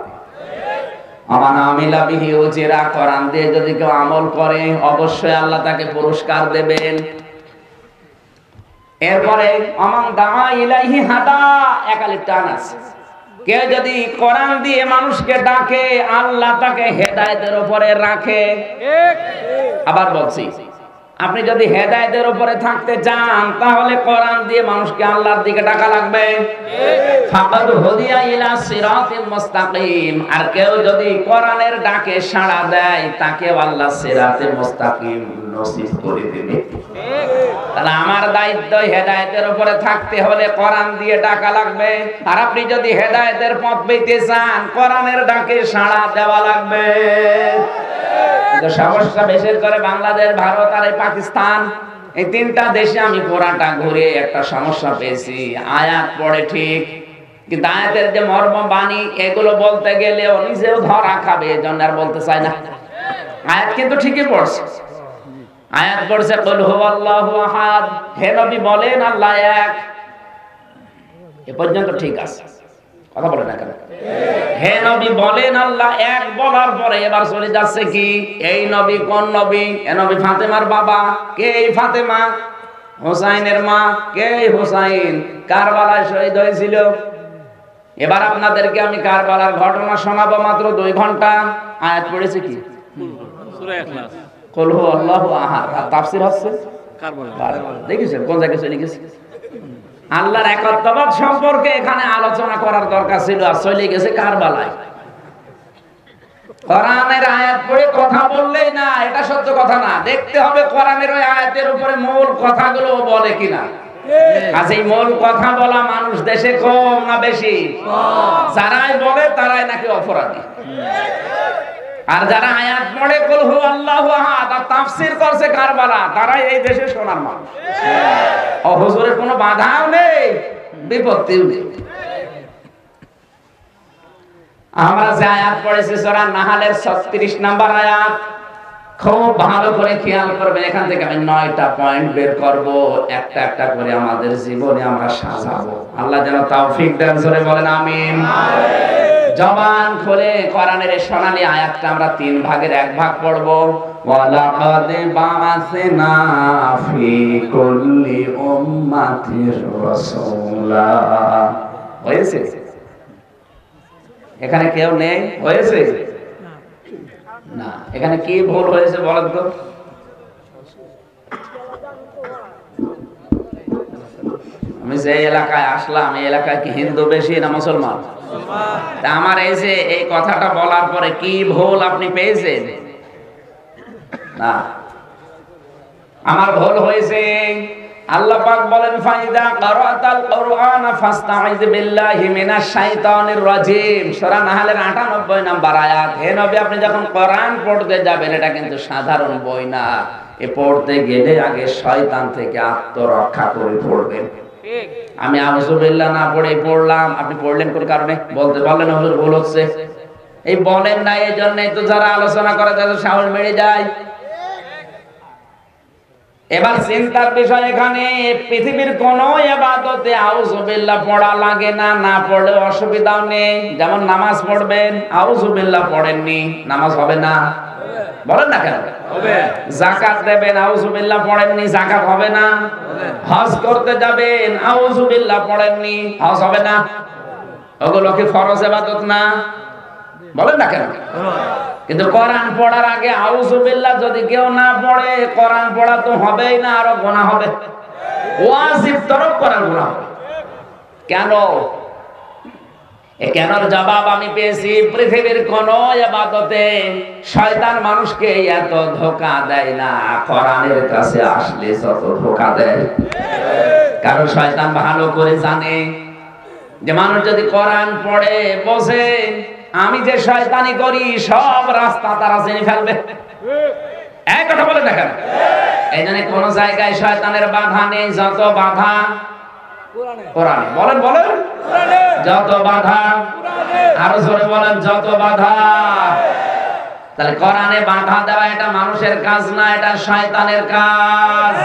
আমান আমিলা বিহি উজিরা, কোরআন দিয়ে যদি কেউ আমল করে অবশ্যই আল্লাহ তাকে পুরস্কার দেবেন। এরপরে আমান দাআ ইলাইহি হাদা, একালিফ টান আছে। কেউ যদি কোরআন দিয়ে মানুষকে ডাকে আল্লাহ তাকে হেদায়েতের উপরে রাখে। আবার বলছি, আপনি যদি হেদায়েতের উপরে থাকতে চান তাহলে কোরআন দিয়ে মানুষকে আল্লাহর দিকে ডাকা লাগবে। ফাকাদ হুদিয়া ইলা সিরাতিল মুস্তাকিম, আর কেউ যদি কোরআনের ডাকে সাড়া দেয় তাকে আল্লাহ সিরাতে মুস্তাকিম নসিব করে দেবে। তাহলে আমার দায়িত্ব হেদায়েতের উপরে থাকতে হলে কোরআন দিয়ে ডাকা লাগবে। আর আপনি যদি হেদায়েতের পথ পেতে চান কোরআনের ডাকে সাড়া দেওয়া লাগবে। কিন্তু সমস্যা বিশেষ করে বাংলাদেশ, ভারত আর পাকিস্তান, এই তিনটা দেশে আমি পুরাটা ঘুরে একটা সমস্যা পেয়েছি। আয়াত পড়ে ঠিক, কিন্তু আয়াতের যে মর্ম বাণী এগুলো বলতে গেলে ও নিজেও ধরা খাবে, এজন্য আর বলতে চায় না। আয়াত কিন্তু ঠিকই পড়ছে, আয়াত পড়ছে কুল হুয়াল্লাহু আহাদ, হে নবী বলেন আল্লাহ এক, এ পর্যন্ত ঠিক আছে। কথা বলে না কেন? হে নবী বলেন আল্লাহ এক বলার পরে এবার চলে যাচ্ছে কি, এই নবী কোন নবী? এ নবী ফাতেমার বাবা। কে এই ফাতেমা? হোসাইনের মা। কে হোসাইন? কারবালায় শহীদ হয়েছিল। এবার আপনাদেরকে আমি কারবালার ঘটনা শোনাবো মাত্র 2 ঘন্টা। আয়াত পড়েছে কি? সূরা ইখলাস, কুল হুয়াল্লাহু আহাদ। আর তাফসীর হচ্ছে কারবালা। দেখেছেন কোন জায়গায় চলে গেছে? আল্লাহর একত্ববাদ সম্পর্কে এখানে আলোচনা করার দরকার ছিল, আর চলে গেছে কারবালায়। কোরআনের আয়াত পড়ে কথা বললেই না, এটা সত্য কথা না। দেখতে হবে কোরআনের ওই আয়াতের উপরে মূল কথাগুলো বলে কিনা। আজ এই মূল কথা বলা মানুষ দেশে কম না বেশি? যারাই বলে তারাই নাকি অপরাধী। আর যারা আয়াত পড়ে কুল হুয়াল্লাহু আহাদ আর তাফসীর করছে কারবালা, তারাই এই দেশে সোনার মানুষ। হুজুরের কোনো বাধাও নেই, বিপত্তিও নেই। আমরা যে আয়াত পড়েছি সূরা নাহলের 36 নম্বর আয়াত, খুব ভালো করে খেয়াল করবেন। এখান থেকে আমি 9টা পয়েন্ট বের করব, একটা একটা করে আমাদের জীবনে আমরা সাজাবো। আল্লাহ যেন তৌফিক দেন, জোরে বলেন আমিন। জবান খুলে কোরআনের এই সোনালী আয়াতটা আমরা 3 ভাগের 1 ভাগ পড়ব। ওয়ালাকাদ বাআসনা ফি কুল্লি উম্মাতির রাসূলা। হয়েছে? এখানে কেউ নেই? হয়েছে না? এখানে কি ভুল হয়েছে বলেন তো? আমি যে এলাকায় আসলাম, এই এলাকায় কি হিন্দু বেশি না মুসলমান? তা আমার এই যে এই কথাটা বলার পরে কি ভুল আপনি পেয়েছেন? না, আমার ভুল হয়েছে। আল্লাহ পাক বলেন ফাইদা কারাতাল কুরআন ফাস্তাইয বিল্লাহি মিনাশ শাইতানির রাজিম, সূরা নাহলের 98 নম্বর আয়াত। হে নবী, আপনি যখন কোরআন পড়তে যাবেন, এটা কিন্তু সাধারণ বই না, এ পড়তে গেলে আগে শয়তান থেকে আত্মরক্ষা করে পড়বেন। ঠিক, আমি আউযু বিল্লাহ না পড়ে পড়লাম, আপনি পড়লেন কোন কারণে? বলতে বললেন হুজুর ভুল হচ্ছে, এই বলেন না, এই জন্যই তো যারা আলোচনা করে তাদের সাহস বেড়ে যায়। এবার চিন্তার বিষয়, এখানে পৃথিবীর কোন ইবাদতে আউযু বিল্লাহ পড়া লাগে না, না পড়লে অসুবিধাও নেই। যেমন নামাজ পড়বেন, আউযু বিল্লাহ পড়েননি, নামাজ হবে না? বলেন না কেন হবে? যাকাত দেবেন, আউযু বিল্লাহ পড়েননি, যাকাত হবে না? হজ করতে যাবেন, আউযু বিল্লাহ পড়েননি, হজ হবে না? ওগুলো কি ফরজ ইবাদত না? বলেন না কেন? কিন্তু কোরআন পড়ার আগে আউযু বিল্লাহ যদি কেউ না পড়ে, কোরআন পড়া তো হবেই না, আরো গুনাহ হবে, ওয়াজিব তরক করার গুনাহ হবে। কেন? এই কেনর জবাব আমি পেয়েছি। পৃথিবীর কোন ইবাদতে শয়তান মানুষকে এত ধোঁকা দেয় না, কোরআনের কাছে আসলে যত ধোঁকা দেয়। কারণ শয়তান ভালো করে জানে যে মানুষ যদি কোরআন পড়ে বসে, আমি যে শয়তানি করি সব রাস্তা তারা চিনে ফেলবে। এক কথা বলে দেখেন, এই জন্য কোন জায়গায় শয়তানের বাধা নেই, যত বাধা কোরআনে। বলেন বলেন, যত বাধা, আরো জোরে বলেন, যত বাধা। তাহলে কোরআনে বাধা দেওয়া এটা মানুষের কাজ না, এটা শয়তানের কাজ।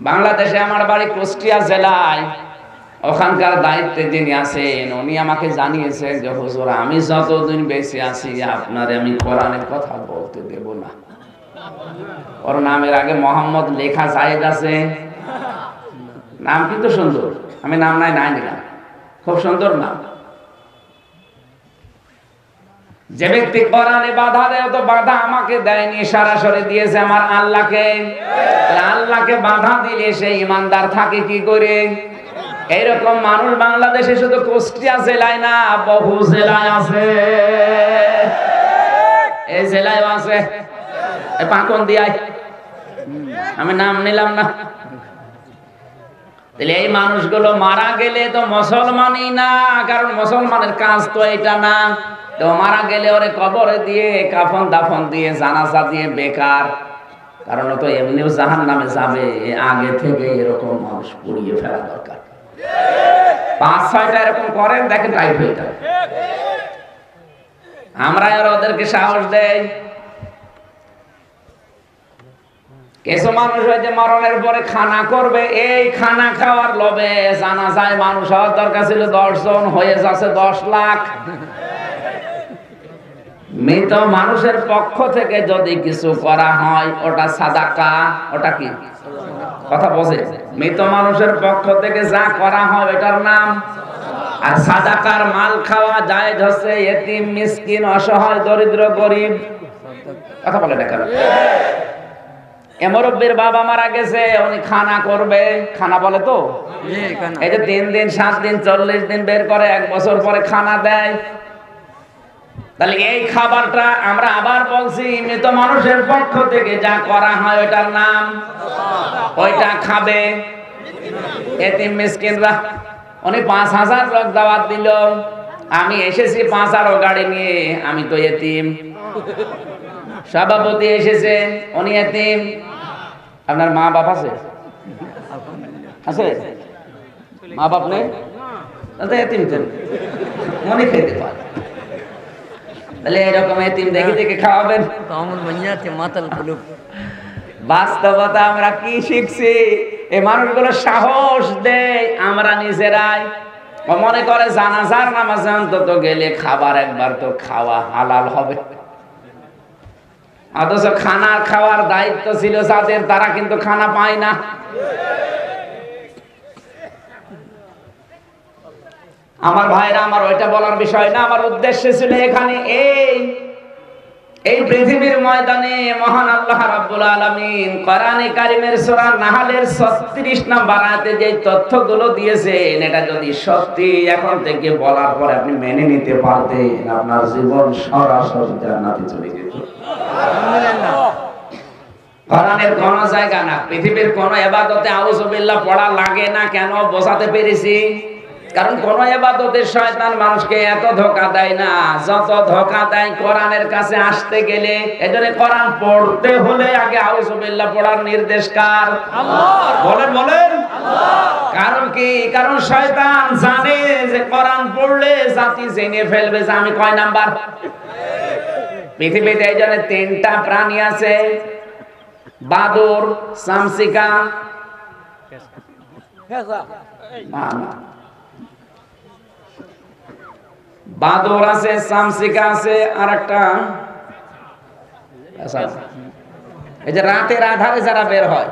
বাংলাদেশে আমার বাড়ি কুষ্টিয়া জেলায়, ওখানকার দায়িত্বে যিনি আছেন উনি আমাকে জানিয়েছেন যে হুজুর, আমি যতদিন বেঁচে আছি আপনারে আমি কোরআনের কথা বলতে দেব না। ওর নামের আগে মোহাম্মদ লেখা জায়েদ আছে, নাম কিন্তু সুন্দর, আমি নাম নাই নিলাম, খুব সুন্দর নাম। যে ব্যক্তি কোরআনে বাধা দেয়, তো বাধা আমাকে দেয়নি, সরাসরি দিয়েছে আমার আল্লাহকে। আল্লাহকে বাধা দিলে সে ইমানদার থাকে কি করে? এইরকম মানুষ বাংলাদেশে শুধু কুষ্টিয়া জেলায় না, বহু জেলায় আছে। এই জেলায় আছে, পাকন দিয়ায়, আমি নাম নিলাম না। তাহলে এই মানুষগুলো মারা গেলে তো মুসলমানই না, কারণ মুসলমানের কাজ তো এটা না। তো মারা গেলে ওরে কবরে দিয়ে কাফন দাফন দিয়ে জানাজা দিয়ে বেকার, কারণ ও তো এমনিও জাহান্নামে যাবে। আগে থেকে এরকম মানুষ পুড়িয়ে ফেলা দরকার। 5-6টা এরকম করেন, দেখেন টাইপ হয়ে যায়। আমরা ওদেরকে সাহস দেই। কিছু মানুষ হয়েছে মরণের পরে খানা করবে, এই খানা খাওয়ার লোভে জানাজায় মানুষ হওয়ার দরকার ছিল 10 জন, হয়ে যাচ্ছে 10 লাখ। মৃত মানুষের পক্ষ থেকে যদি কিছু করা হয় ওটা সাদাকা। ওটা কি কথা বোঝে? মৃত মানুষের পক্ষ থেকে যা করা হয় এটার নাম। আর সাদাকার মাল খাওয়া জায়েজ হচ্ছে এতিম, মিসকিন, অসহায়, দরিদ্র, গরিব। কথা বলে দেখেন, মুরব্বির বাবা মারা গেছে, উনি খানা করবে, খানা বলে তো, এই যে 3 দিন 7 দিন 40 দিন বের করে 1 বছর পরে খানা দেয়। তাহলে এই খাবারটা আমরা আবার বলছি, মৃত মানুষের পক্ষ থেকে যা করা হয় ওইটার নাম, ওইটা খাবে এতিম মিসকিনরা। উনি 5000 লোক দাওয়াত দিল, আমি এসেছি 5 গাড়ি নিয়ে, আমি তো এতিম। সভাপতি এসেছে, উনি এতিম। আপনার মা বাপ আছে? আছে মা বাপ নেই? তাহলে এতিম তো মনে খেতে পারে। তাহলে এরকম এতিম দেখে দেখে খাওয়াবেন। বাস্তবতা আমরা কি শিখছি? এই মানুষগুলো সাহস দেয়, আমরা নিজেরাই মনে করে জানাজার নামাজে অন্তত গেলে খাবার একবার তো খাওয়া হালাল হবে, অথচ খানা খাওয়ার দায়িত্ব ছিল যাদের, তারা কিন্তু খানা পায় না। আমার ভাইরা, আমার ওইটা বলার বিষয় না, আমার উদ্দেশ্য ছিল এখানে এই পৃথিবীর ময়দানে মহান আল্লাহ রাব্বুল আলামিন কোরআনে কারীমের সূরা নাহলের 36 নম্বর আয়াতে যে তথ্যগুলো দিয়েছেন, এটা যদি সত্যি এখন থেকে বলার পরে আপনি মেনে নিতে পারতেন, আপনার জীবন সরাসরি জান্নাতে চলে যেত। কোরআনের কোন জায়গা না, পৃথিবীর কোন ইবাদতে আউযুবিল্লাহ পড়া লাগে না। কেন বোঝাতে পেরেছি? কারণ কোন ইবাদতে শয়তান মানুষকে এত ধোঁকা দেয় না যত ধোঁকা দেয় কোরআনের কাছে আসতে গেলে। এজন্য কোরআন পড়তে হলে আগে আউযুবিল্লাহ পড়ার নির্দেশ কার? আল্লাহর। বলেন বলেন আল্লাহ। কারণ কি? কারণ শয়তান জানে যে কোরআন পড়লে জাতি জেনে ফেলবে যে আমি কয় নাম্বার। পৃথিবীতে এই জন্য 3টা প্রাণী আছে, বাদুর, চামচিকা, বাদুর আছে, চামচিকা আছে, আর একটা এই যে রাতের আধারে যারা বের হয়,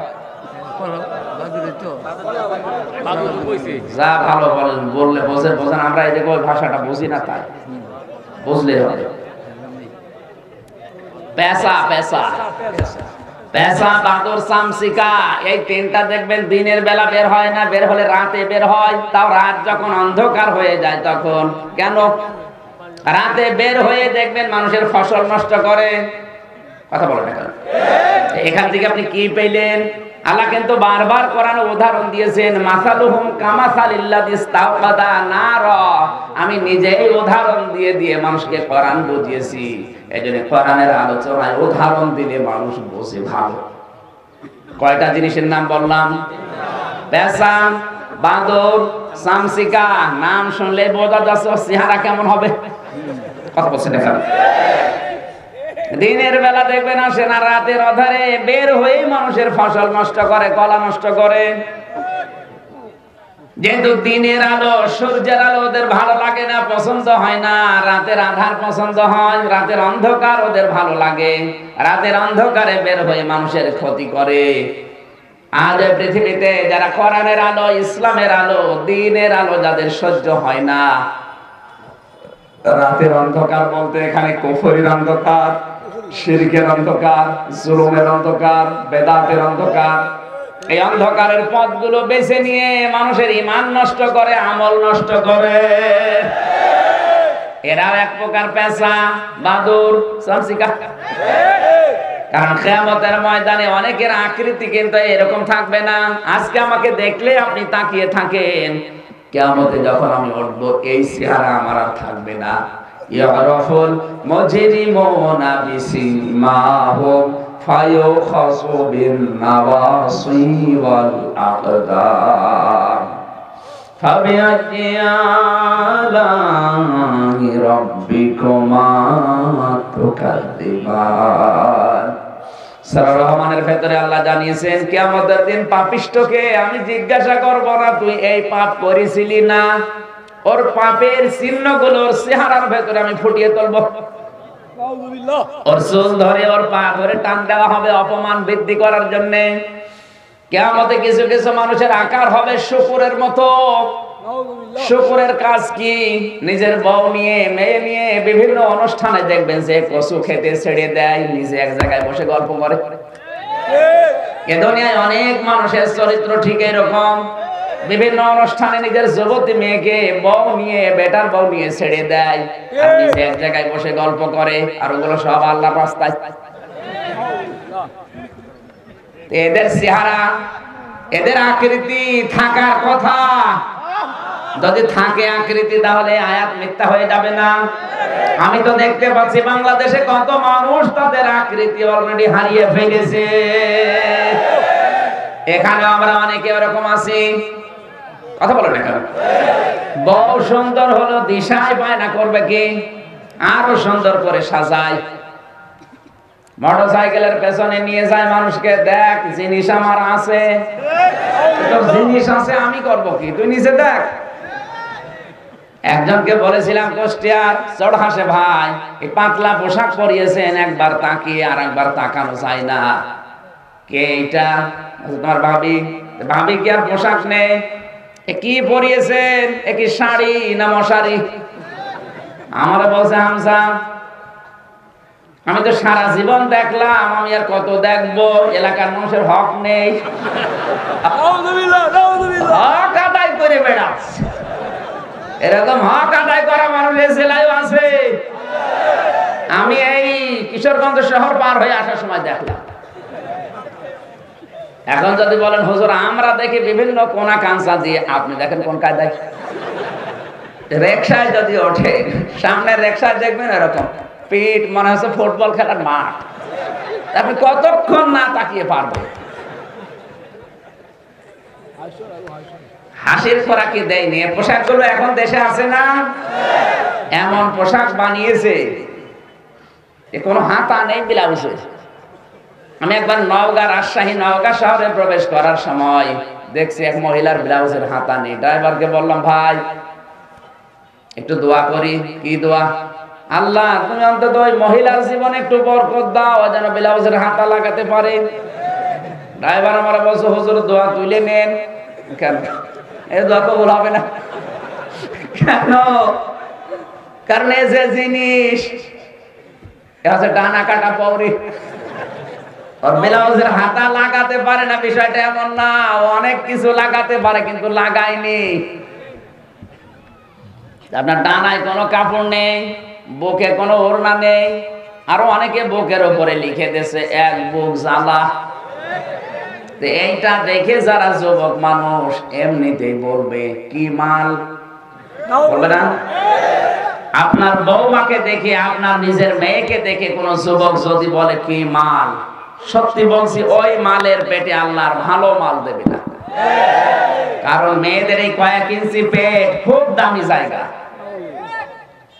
যা ভালো বলেন, বললে বোঝেন, আমরা এই যে ভাষাটা বুঝি না, তাই বুঝলে হবে। পেশা পেশা পেশা, বাদুর, চামচিকা, এই 3টা দেখবেন দিনের বেলা বের হয় না, বের হলে রাতে বের হয়। তাও রাত যখন অন্ধকার হয়ে যায় তখন। কেন? রাতে বের হয়ে দেখবেন মানুষের ফসল নষ্ট করে। কথা বলেন না কেন? এখান থেকে আপনি কি পেলেন? আল্লাহ কিন্তু বারবার কোরআনে উদাহরণ দিয়েছেন, মাসালুহুম কামাসালিল্লাযী ইসতাওকাদা নারা। আমি নিজেই উদাহরণ দিয়ে দিয়ে মানুষকে কোরআন বুঝিয়েছি। এজন্য কোরআনের আলোচনায় উদাহরণ দিলে মানুষ বোঝে ভালো। কয়টা জিনিসের নাম বললাম? পেশা, বাদর, চামচিকা। নাম শুনলে বোঝা যাচ্ছে চেহারা কেমন হবে। কথা বলছেন এখানে? দিনের বেলা দেখবেন আসে না, রাতের আধারে বের হয়ে মানুষের ফসল নষ্ট করে, কলা নষ্ট করে। যেহেতু দিনের আলো, সূর্যের আলো ওদের ভালো লাগে না, পছন্দ হয় না, রাতের আধার পছন্দ হয়, রাতের অন্ধকার ওদের ভালো লাগে। রাতের অন্ধকারে বের হয়ে মানুষের ক্ষতি করে। আজ পৃথিবীতে যারা কোরআনের আলো, ইসলামের আলো, দ্বীনের আলো যাদের সহ্য হয় না, রাতের অন্ধকার বলতে এখানে কুফরির অন্ধকার, শিরকের অন্ধকার, জুলুমের অন্ধকার, বেদাতের অন্ধকার, এই অন্ধকারের পথগুলো বেছে নিয়ে মানুষের ঈমান নষ্ট করে, আমল নষ্ট করে। এরাও এক প্রকার পেশা, বাদুর, চামচিকা। কারণ কিয়ামতের ময়দানে অনেকের আকৃতি কিন্তু এরকম থাকবে না। আজকে আমাকে দেখলে আপনি তাকিয়ে থাকেন, কিয়ামতে যখন আমি উঠব এই চেহারা আমার আর থাকবে না। ইয়ারাফুল মুজরিমুনা বিসিমাহুম ফায়ুখাসু বিন নাওয়াসি ওয়াল আকদাম ফাবিআইয়ি আলাহি রাব্বিকুমা তুকাযযিবান। সূরা রহমানের ভেতরে আল্লাহ জানিয়েছেন, কিয়ামতের দিন পাপিষ্ঠকে আমি জিজ্ঞাসা করব না তুই এই পাপ করেছিলি না, ওর পাপের চিহ্নগুলো ওর চেহারার ভেতরে আমি ফুটিয়ে তুলবো। ওর চুল ধরে, ওর পা ধরে টান দেওয়া হবে অপমান বৃদ্ধি করার জন্য। কিয়ামতে কিছু কিছু মানুষের আকার হবে শুকুরের মতো। শুকুরের কাজ কি? নিজের বউ নিয়ে, মেয়ে নিয়ে বিভিন্ন অনুষ্ঠানে দেখবেন যে কচু খেতে ছেড়ে দেয়, নিজে এক জায়গায় বসে গল্প করে। এ দুনিয়ায় অনেক মানুষের চরিত্র ঠিক এরকম। বিভিন্ন অনুষ্ঠানে নিজের যুবতী মেয়েকে বউ নিয়ে, বেটার বউ নিয়ে ছেড়ে দেয়, আর নিজে এক জায়গায় বসে গল্প করে, আর ওগুলো সব আল্লাহর রাস্তায়। এদের চেহারা, এদের আকৃতি থাকার কথা। যদি থাকে আকৃতি, তাহলে আয়াত মিথ্যা হয়ে যাবে না? আমি তো দেখতে পাচ্ছি বাংলাদেশে কত মানুষ তাদের আকৃতি অলরেডি হারিয়ে ফেলেছে। এখানে আমরা অনেকে এরকম আছি। কথা বলে না কেন? বউ সুন্দর হলো দিশায় পায় না, করবে কি? আরো সুন্দর করে সাজায়। মোটরসাইকেলের পেছনে নিয়ে যায় মানুষকে, দেখ জিনিস আমার আছে, তোর জিনিস আছে, আমি করব কি, তুই নিচে দেখ। একজনকে বলেছিলাম কুষ্টিয়ার চড়হাসে, ভাই এই পাতলা পোশাক পরিয়েছেন, একবার তাকিয়ে আর একবার তাকানো যায় না, কে এটা? তোমার ভাবি। ভাবি কি আর পোশাক নেই? কি পরিয়েছেন? এ কি শাড়ি না মশারি? আমার বলছে হামসা, আমি তো সারা জীবন দেখলাম, আমি আর কত দেখবো, এলাকার মানুষের হক নেই, হক আদায় করে বেড়াচ্ছে। এরকম হক আদায় করা মানুষের জেলায় আছে। আমি এই কিশোরগঞ্জ শহর পার হয়ে আসার সময় দেখলাম। এখন যদি বলেন হুজুর আমরা দেখি বিভিন্ন কোনা কাঁচা দিয়ে, আপনি দেখেন কোন কায়দায়? রিকশায় যদি ওঠে, সামনে রিকশায় দেখবেন এরকম পিঠ, মনে হচ্ছে ফুটবল খেলার মাঠ। আপনি কতক্ষণ না তাকিয়ে পারবেন? হাসির খোরাকি দেয়নি, পোশাক গুলো এখন দেশে আছে না? এমন পোশাক বানিয়েছে কোনো হাতা নেই, ব্লাউজে। আমি একবার নওগাঁ, রাজশাহী নওগাঁ শহরে প্রবেশ করার সময় দেখছি এক মহিলার ব্লাউজের হাতা নেই। ড্রাইভারকে বললাম, ভাই একটু দোয়া করি। কি দোয়া? আল্লাহ তুমি অন্তত ওই মহিলার জীবনে একটু বরকত দাও, যেন ব্লাউজের হাতা লাগাতে পারে। ড্রাইভার আমার বলছে, হুজুর দোয়া তুলে নেন। কেন? এই দোয়া কবুল হবে না কেন? কারণ এই যে জিনিস আছে ডানা কাটা পৌরি, ওর ব্লাউজের হাতা লাগাতে পারে না, বিষয়টা এমন না। অনেক কিছু লাগাতে পারে কিন্তু লাগায়নি। আপনার ডানায় কোনো কাপড় নেই, বুকে কোনো ওড়না নেই, আরো অনেকে বুকের উপরে লিখে দিয়েছে এক বুক জ্বালা। এইটা দেখে যারা যুবক মানুষ এমনিতেই বলবে কি মাল, বলবে না? আপনার বৌমাকে দেখে, আপনার নিজের মেয়েকে দেখে কোন যুবক যদি বলে কি মাল, সত্যি বলছি ওই মালের পেটে আল্লাহর ভালো মাল দেবে না। কারণ মেয়েদের এই কয়েক ইঞ্চি পেট খুব দামি জায়গা।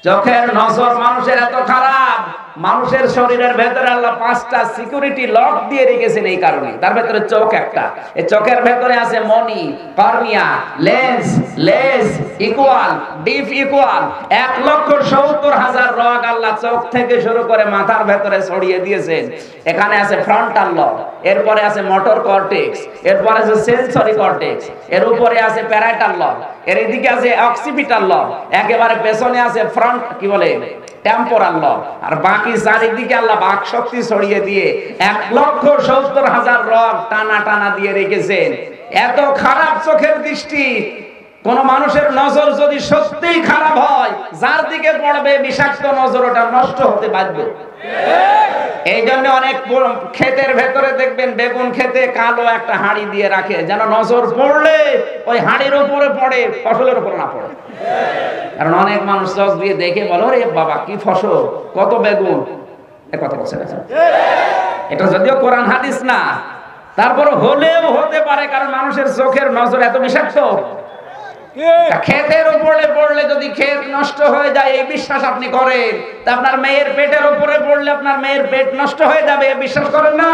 চোখের নজর মানুষের এত খারাপ, মানুষের শরীরের ভেতরে আল্লাহ 5টা সিকিউরিটি লক দিয়ে রেখেছেন এই কারণে। তার ভেতরে চোখ একটা, এই চোখের ভেতরে আছে মনি, cornea, lens, less equal, deep equal, 1,70,000 রগ আল্লাহ চোখ থেকে শুরু করে মাথার ভেতরে ছড়িয়ে দিয়েছেন। এখানে আছে ফ্রন্টাল লব, এরপরে আছে মোটর কর্টেক্স, এরপরে আছে সেন্সরি কর্টেক্স, এর উপরে আছে প্যারাইটাল লব, এর এদিকে আছে অক্সিপিটাল লব, একেবারে পেছনে আছে ফ্রন্ট কি বলে টেম্পোরাল লব, আর বাকি চারিদিকে আল্লাহ বাক শক্তি ছড়িয়ে দিয়ে 1,70,000 রগ টানা টানা দিয়ে রেখেছেন। এত খারাপ চোখের দৃষ্টি, কোন মানুষের নজর যদি সত্যিই খারাপ হয়, যার দিকে পড়বে বিষাক্ত নজর, ওটা নষ্ট হতে বাধ্য। এই জন্য অনেক ক্ষেতের ভেতরে দেখবেন বেগুন খেতে কালো একটা হাঁড়ি দিয়ে রাখে, যেন নজর পড়লে ওই হাঁড়ির উপরে পড়ে, ফসলের উপর না পড়ে। কারণ অনেক মানুষ চোখ দিয়ে দেখে বলো রে বাবা কি ফসল, কত বেগুন, কথা বলছে না। এটা যদিও কোরআন হাদিস না, তারপর হলেও হতে পারে, কারণ মানুষের চোখের নজর এত বিষাক্ত। ক্ষেতের উপরে পড়লে যদি ক্ষেত নষ্ট হয়ে যায় এই বিশ্বাস আপনি করেন, তা আপনার মেয়ের পেটের উপরে পড়লে আপনার মেয়ের পেট নষ্ট হয়ে যাবে এই বিশ্বাস করেন না?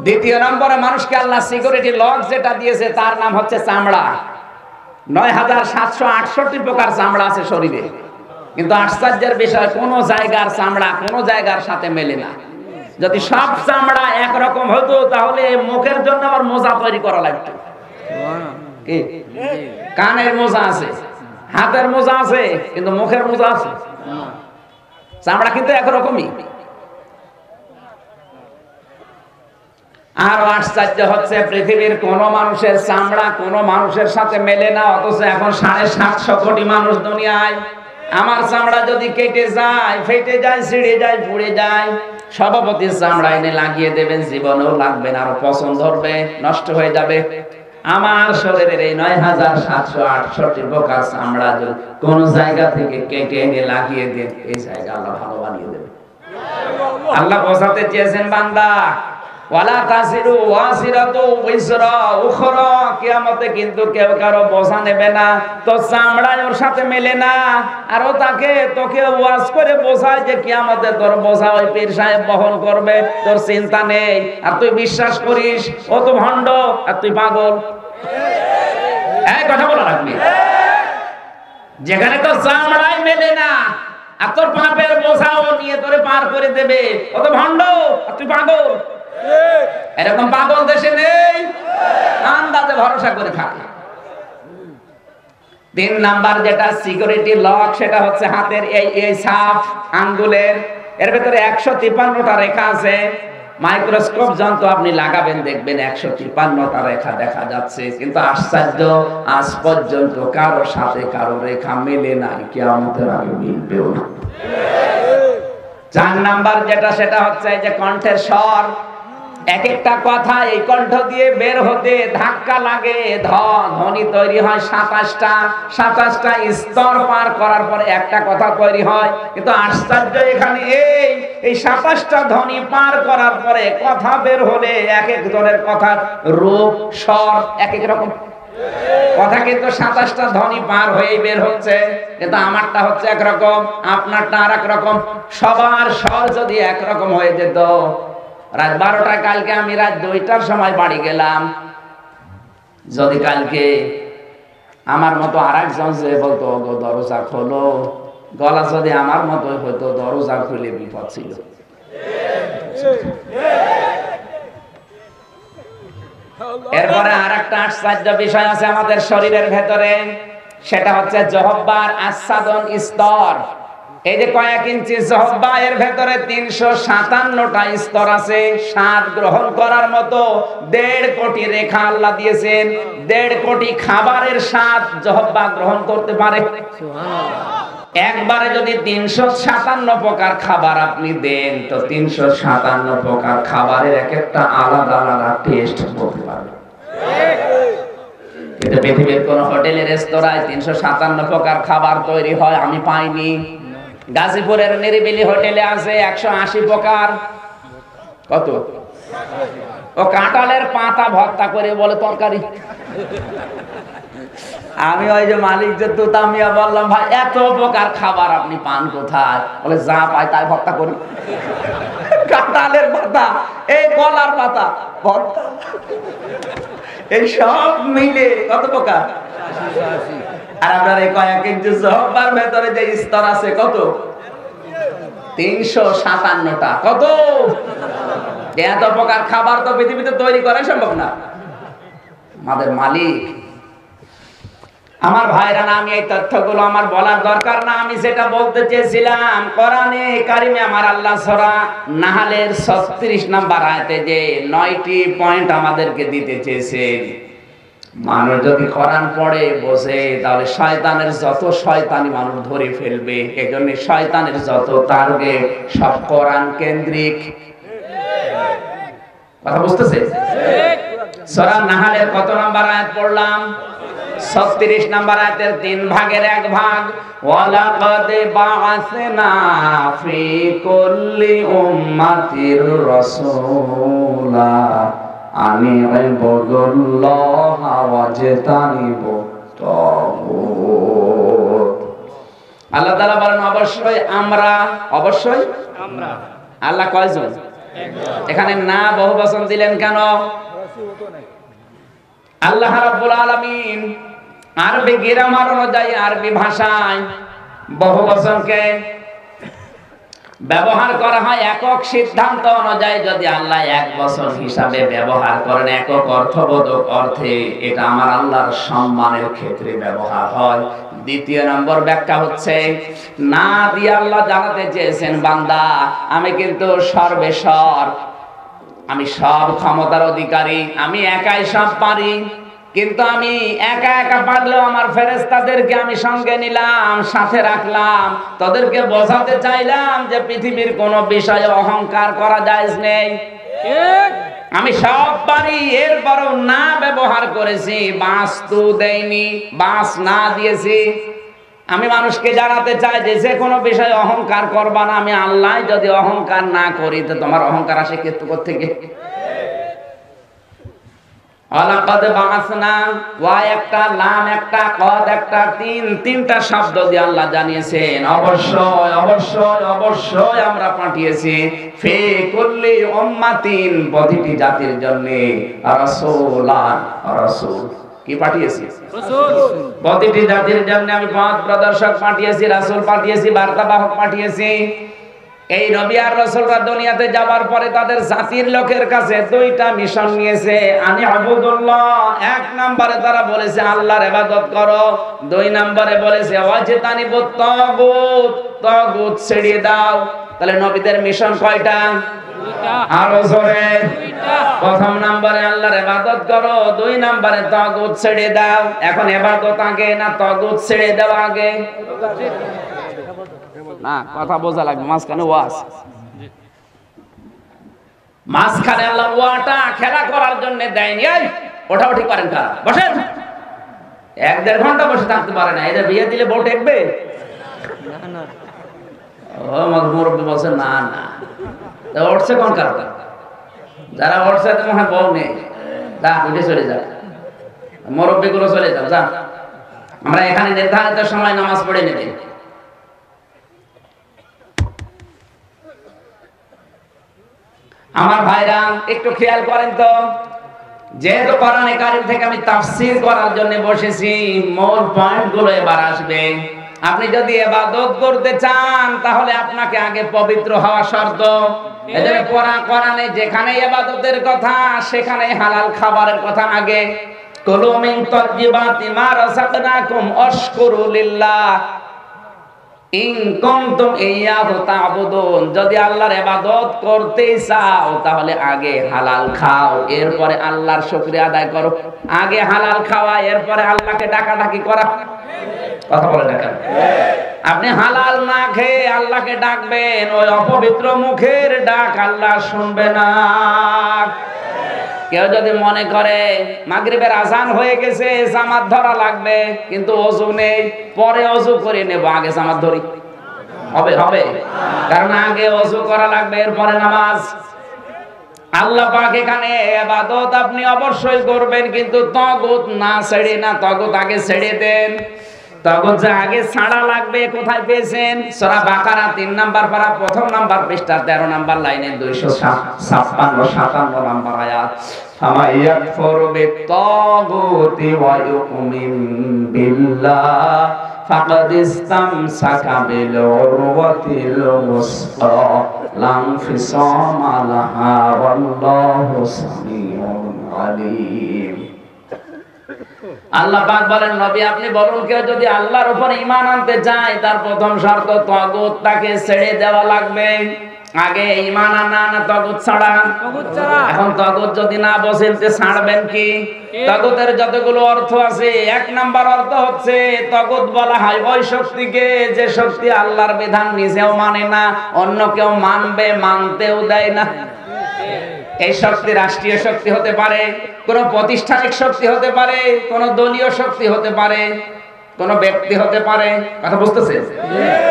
দ্বিতীয় নম্বরে মানুষকে আল্লাহ সিকিউরিটি লক যেটা দিয়েছে তার নাম হচ্ছে চামড়া। 9,768 প্রকার চামড়া আছে শরীরে, কিন্তু আশ্চর্যের বিষয় কোন জায়গার চামড়া কোন জায়গার সাথে মেলে না। যদি সব চামড়া একরকম হতো তাহলে মুখের জন্য আবার মোজা তৈরি করা লাগতো। কানের মোজা আছে, হাতের মোজা আছে, কিন্তু মুখের মোজা আছে, চামড়া কিন্তু একরকমই। আর আশ্চর্য হচ্ছে পৃথিবীর কোন মানুষের চামড়া কোন মানুষের সাথে মেলে না, অথচ এখন 750 কোটি মানুষ দুনিয়ায়। আমার চামড়া যদি কেটে যায়, ফেটে যায়, ছিঁড়ে যায়, পুড়ে যায়, সভাপতির চামড়া এনে লাগিয়ে দেবেন, জীবনেও লাগবে না, আরো পছন্দ ধরবে, নষ্ট হয়ে যাবে। আমার শরীরের এই 9,768 প্রকার চামড়া যদি কোন জায়গা থেকে কেটে এনে লাগিয়ে দেন, এই জায়গা আল্লাহ ভালো বানিয়ে দেবে। আল্লাহ বোঝাতে চেয়েছেন বান্দা ওয়ালা তাসিরু ওয়াসিরাতু উইসরা উখরা, কিয়ামতে কিন্তু কেউ কারো বোঝা নেবে না, তো চামড়ায় ওর সাথে মেলে না। আর ও তোকে ওয়াজ করে বোঝায় যে কিয়ামতে তোর বোঝা ওই পীর সাহেব বহন করবে, তোর চিন্তা নেই। আর তুই বিশ্বাস করিস ও তো ভণ্ড আর তুই পাগল। এই কথা বলা রাখবি, যেখানে তোর চামড়ায় মেলে না আর তোর পাপের বোঝাও নিয়ে তোরে পার করে দেবে, ও তো ভণ্ড আর তুই পাগল। এরকম পাগল দেশে নেই, আন্দাজে ভরসা করে থাকে। 3 নাম্বার যেটা সিকিউরিটি লক, সেটা হচ্ছে হাতের এই ছাপ আঙ্গুলের, এর ভেতরে 153টা রেখা আছে। মাইক্রোস্কোপ যন্ত্র আপনি লাগাবেন, দেখবেন 153টা রেখা দেখা যাচ্ছে। কিন্তু আশ্চর্য, আজ পর্যন্ত কারো সাথে কারো রেখা মেলে নাই, কিয়ামতের আগে মিলবেও না। 4 নাম্বার যেটা, সেটা হচ্ছে যে কণ্ঠের স্বর। এক একটা কথা এই কণ্ঠ দিয়ে বের হতে ধাক্কা লাগে, ধ্বনি তৈরি হয় 27টা স্তর পার করার পরে একটা কথা তৈরি হয়। কিন্তু আশ্চর্য, এখানে এই 27টা ধ্বনি পার করার পরে কথা বের হলে এক একজনের কথার রূপ স্বর এক এক রকম। কথা কিন্তু 27টা ধ্বনি পার হয়ে বের হচ্ছে, কিন্তু আমারটা হচ্ছে একরকম, আপনারটা আর এক রকম। সবার স্বর যদি একরকম হয়ে যেত, রাত 12টায় কালকে আমি রাত 2টার সময় বাড়ি গেলাম, যদি কালকে আমার মতো আর একজন যে বলতো গো দরজা খোলো, গলা যদি আমার মতো হইতো, দরজা খুলে বিপদ ছিল। এরপরে আর একটা আশ্চর্য বিষয় আছে আমাদের শরীরের ভেতরে, সেটা হচ্ছে জহব্বার আচ্ছাদন স্তর। এই যে কয়েক ইঞ্চি জহব্বা, এর ভেতরে 357টা স্তর আছে। স্বাদ গ্রহণ করার মতো 1.5 কোটি রেখা আল্লাহ দিয়েছেন। 1.5 কোটি খাবারের স্বাদ জহব্বা গ্রহণ করতে পারে। একবারে যদি 357 প্রকার খাবার আপনি দেন, তো 357 প্রকার খাবারের এক একটা আলাদা আলাদা টেস্ট বলতে পারবে। কিন্তু পৃথিবীর কোন হোটেলের রেস্তোরাঁয় 357 প্রকার খাবার তৈরি হয় আমি পাইনি। গাজীপুরের নিরিবিলি হোটেলে আছে 180 প্রকার। কত? ও কাঁঠালের পাতা ভর্তা করে বলে তরকারি। আমি ওই যে মালিক যে তুতামিয়া বললাম, ভাই এত প্রকার খাবার আপনি পান কোথায়? বলে যা পাই তাই ভর্তা করি। কাঁঠালের পাতা, এই কলার পাতা ভর্তা, এই সব মিলে কত প্রকার? আর আপনার এই কয়েক ইঞ্চি জহব্বার ভেতরে যে স্তর আছে কত? 357টা। কত? এত প্রকার খাবার তো পৃথিবীতে তৈরি করা সম্ভব না। আমাদের মালিক, আমার ভাইরা না, আমি এই তথ্যগুলো আমার বলার দরকার না, আমি যেটা বলতে চেয়েছিলাম, কোরআনে কারিমে আমার আল্লাহ সূরা নাহলের 36 নম্বর আয়াতে যে 9টি পয়েন্ট আমাদেরকে দিতে চেয়েছেন। মানুষ যদি কোরআন পড়ে বোঝে, তাহলে শয়তানের যত শয়তানি মানুষ ধরে ফেলবে। এজন্য শয়তানের যত টার্গেট সব কোরআন কেন্দ্রিক। কথা বুঝতেছে? সূরা নাহলের কত নম্বর আয়াত পড়লাম? 36 নম্বর আয়াতের 3 ভাগের 1 ভাগ। ওয়ালাকাদ বাআসনা ফি কুল্লি উম্মাতির রাসূলা আনি ইবুদুল্লাহ ওয়াজতানিবুত তাগুত। আল্লাহ তাআলা বলেন অবশ্যই আমরা, অবশ্যই আমরা। আল্লাহ কয়জন? এখানে না বহুবচন দিলেন কেন? আল্লাহ রাব্বুল আলামিন আরবি গ্রামার অনুযায়ী, আরবি ভাষায় বহুবচনকে ব্যবহার করা হয় একক সিদ্ধান্ত অনুযায়ী। যদি আল্লাহ এক বচন হিসাবে ব্যবহার করেন একক অর্থবোধক অর্থে, এটা আমার আল্লাহর সম্মানের ক্ষেত্রে ব্যবহার হয়। দ্বিতীয় নম্বর ব্যাখ্যা হচ্ছে, না দিয়ে আল্লাহ জানাতে চেয়েছেন, বান্দা আমি কিন্তু সর্বেশ্বর, আমি সব ক্ষমতার অধিকারী, আমি একাই সব পারি। কিন্তু আমি একা একা পারলেও আমার ফেরেশতাদেরকে আমি সঙ্গে নিলাম, সাথে রাখলাম। তাদেরকে বোঝাতে চাইলাম যে পৃথিবীর কোনো বিষয়ে অহংকার করা জায়েজ নেই। আমি সব পারি, এরপরও না ব্যবহার করেছি, বাস্তু দেইনি, বাস না দিয়েছি। আমি মানুষকে জানাতে চাই যে যে কোনো বিষয়ে অহংকার করবা না। আমি আল্লাহ যদি অহংকার না করি, তো তোমার অহংকার আসে কোথা থেকে? ওয়ালাকাদ বাআসনা, ওয়া একটা, লাম একটা, কদ একটা, তিনটা শব্দ দিয়ে আল্লাহ জানিয়েছেন অবশ্যই অবশ্যই অবশ্যই আমরা পাঠিয়েছি ফি কুল্লি উম্মাতিন, প্রতিটি জাতির জন্য রাসূলান, রাসূল কি পাঠিয়েছি? রাসূল। প্রতিটি জাতির জন্য আমি পথ প্রদর্শক পাঠিয়েছি, রাসূল পাঠিয়েছি, বার্তাবাহক পাঠিয়েছি। এই নবী আর রাসূলরা দুনিয়াতে যাওয়ার পরে তাদের জাতির লোকের কাছে দুইটা মিশন নিয়েছে। আনি আবুদুল্লাহ, এক নম্বরে তারা বলেছে আল্লাহর ইবাদত করো, দুই নম্বরে বলেছে ওয়াজতানিবুত তাগুত, তাগুত ছেড়ে দাও। তাহলে নবীদের মিশন কয়টা? দুইটা। আরো জোরে। দুইটা। প্রথম নম্বরে আল্লাহর ইবাদত করো, দুই নম্বরে তাগুত ছেড়ে দাও। এখন ইবাদত আগে না তাগুত ছেড়ে দেওয়া আগে? না, কথা বোঝা লাগবে। মাঝখানে ওয়াজ, মাঝখানে আল্লাহ ওয়াটা খেলা করার জন্য দেয়নি। এই ওঠা উঠি করেন কারা? বসেন। 1-1.5 ঘন্টা বসে থাকতে পারে না। এদের বিয়ে দিলে বউ টেকবে? ও মুরব্বী বলছে না না, উঠছে কোন কারণে? যারা উঠছে তো মনে হয় বউ নেই, যা উঠে চলে যাক, মুরব্বী গুলো চলে যাও, যা। আমরা এখানে নির্ধারিত সময় নামাজ পড়ে নেবে। আমার ভাইরা একটু খেয়াল করেন তো, যেহেতু কোরআনে কারীম থেকে আমি তাফসীর করার জন্য বসেছি, মূল পয়েন্ট গুলো এবার আসবে। আপনি যদি ইবাদত করতে চান তাহলে আপনাকে আগে পবিত্র হওয়া শর্ত। এজন্য কোরআনে যেখানে ইবাদতের কথা সেখানে হালাল খাবারের কথা আগে। কুলু মিন তাইয়্যিবাতি মা রাযাকনাকুম ওয়াশকুরু লিল্লাহ ইন কুনতুম ইয়্যাহু তা'বুদুন। যদি আল্লাহর ইবাদত করতে চাও তাহলে আগে হালাল খাও, এরপরে আল্লাহর শুকরিয়া আদায় করো। আগে হালাল খাওয়া, এরপরে আল্লাহকে ডাকাডাকি করা। কথা বলে দেখেন, আপনি হালাল না খেয়ে আল্লাহকে ডাকবেন, ওই অপবিত্র মুখের ডাক আল্লাহ শুনবে না। কেউ যদি মনে করে মাগরিবের আজান হয়ে গেছে, জামাত ধরা লাগবে, কিন্তু ওযু নেই, পরে ওযু করে নেব, আগে জামাত ধরি, হবে? হবে। কারণ আগে ওযু করা লাগবে, এরপরে নামাজ। আল্লাহ পাক এখানে ইবাদত আপনি অবশ্যই করবেন, কিন্তু তাগুত না ছেড়ে না, তাগুত আগে ছেড়ে দেন। তাগুত যে আগে ছাড়া লাগবে কোথায় পেয়েছেন? সূরা বাকারা 3 নাম্বার পারা, প্রথম নাম্বার পৃষ্ঠা 13 নাম্বার লাইনে 256-57 নাম্বার আয়াত। ফামান ইয়াকফুর বিত-তাগুতি ওয়া ইউমিন বিল্লাহ ফাকাদ ইসতামসাকা বিল উরওয়াতিল ওয়াসকা লা ইনফিসামা লাহা ওয়াল্লাহু সামিউন আলীম। আল্লাহ পাক বলেন, নবী আপনি বলুন, কেউ যদি আল্লাহর উপর ঈমান আনতে চায় তার প্রথম শর্ত তাগুত, তাকে ছেড়ে দেওয়া লাগবে। আগে ঈমান আনা না তাগুত ছাড়া? তাগুত ছাড়া। এখন তাগুত যদি না বসেন তে ছাড়বেন কি? তাগুতের যতগুলো অর্থ আছে, 1 নাম্বার অর্থ হচ্ছে তাগুত বলা হয় ওই শক্তিকে যে শক্তি আল্লাহর বিধান নিজেও মানে না, অন্য কেউ মানবে, মানতেও দেয় না। এই শক্তি রাষ্ট্রীয় শক্তি হতে পারে, কোন প্রাতিষ্ঠানিক শক্তি হতে পারে, কোন দলীয় শক্তি হতে পারে, কোন ব্যক্তি হতে পারে। কথা বুঝতেছেন?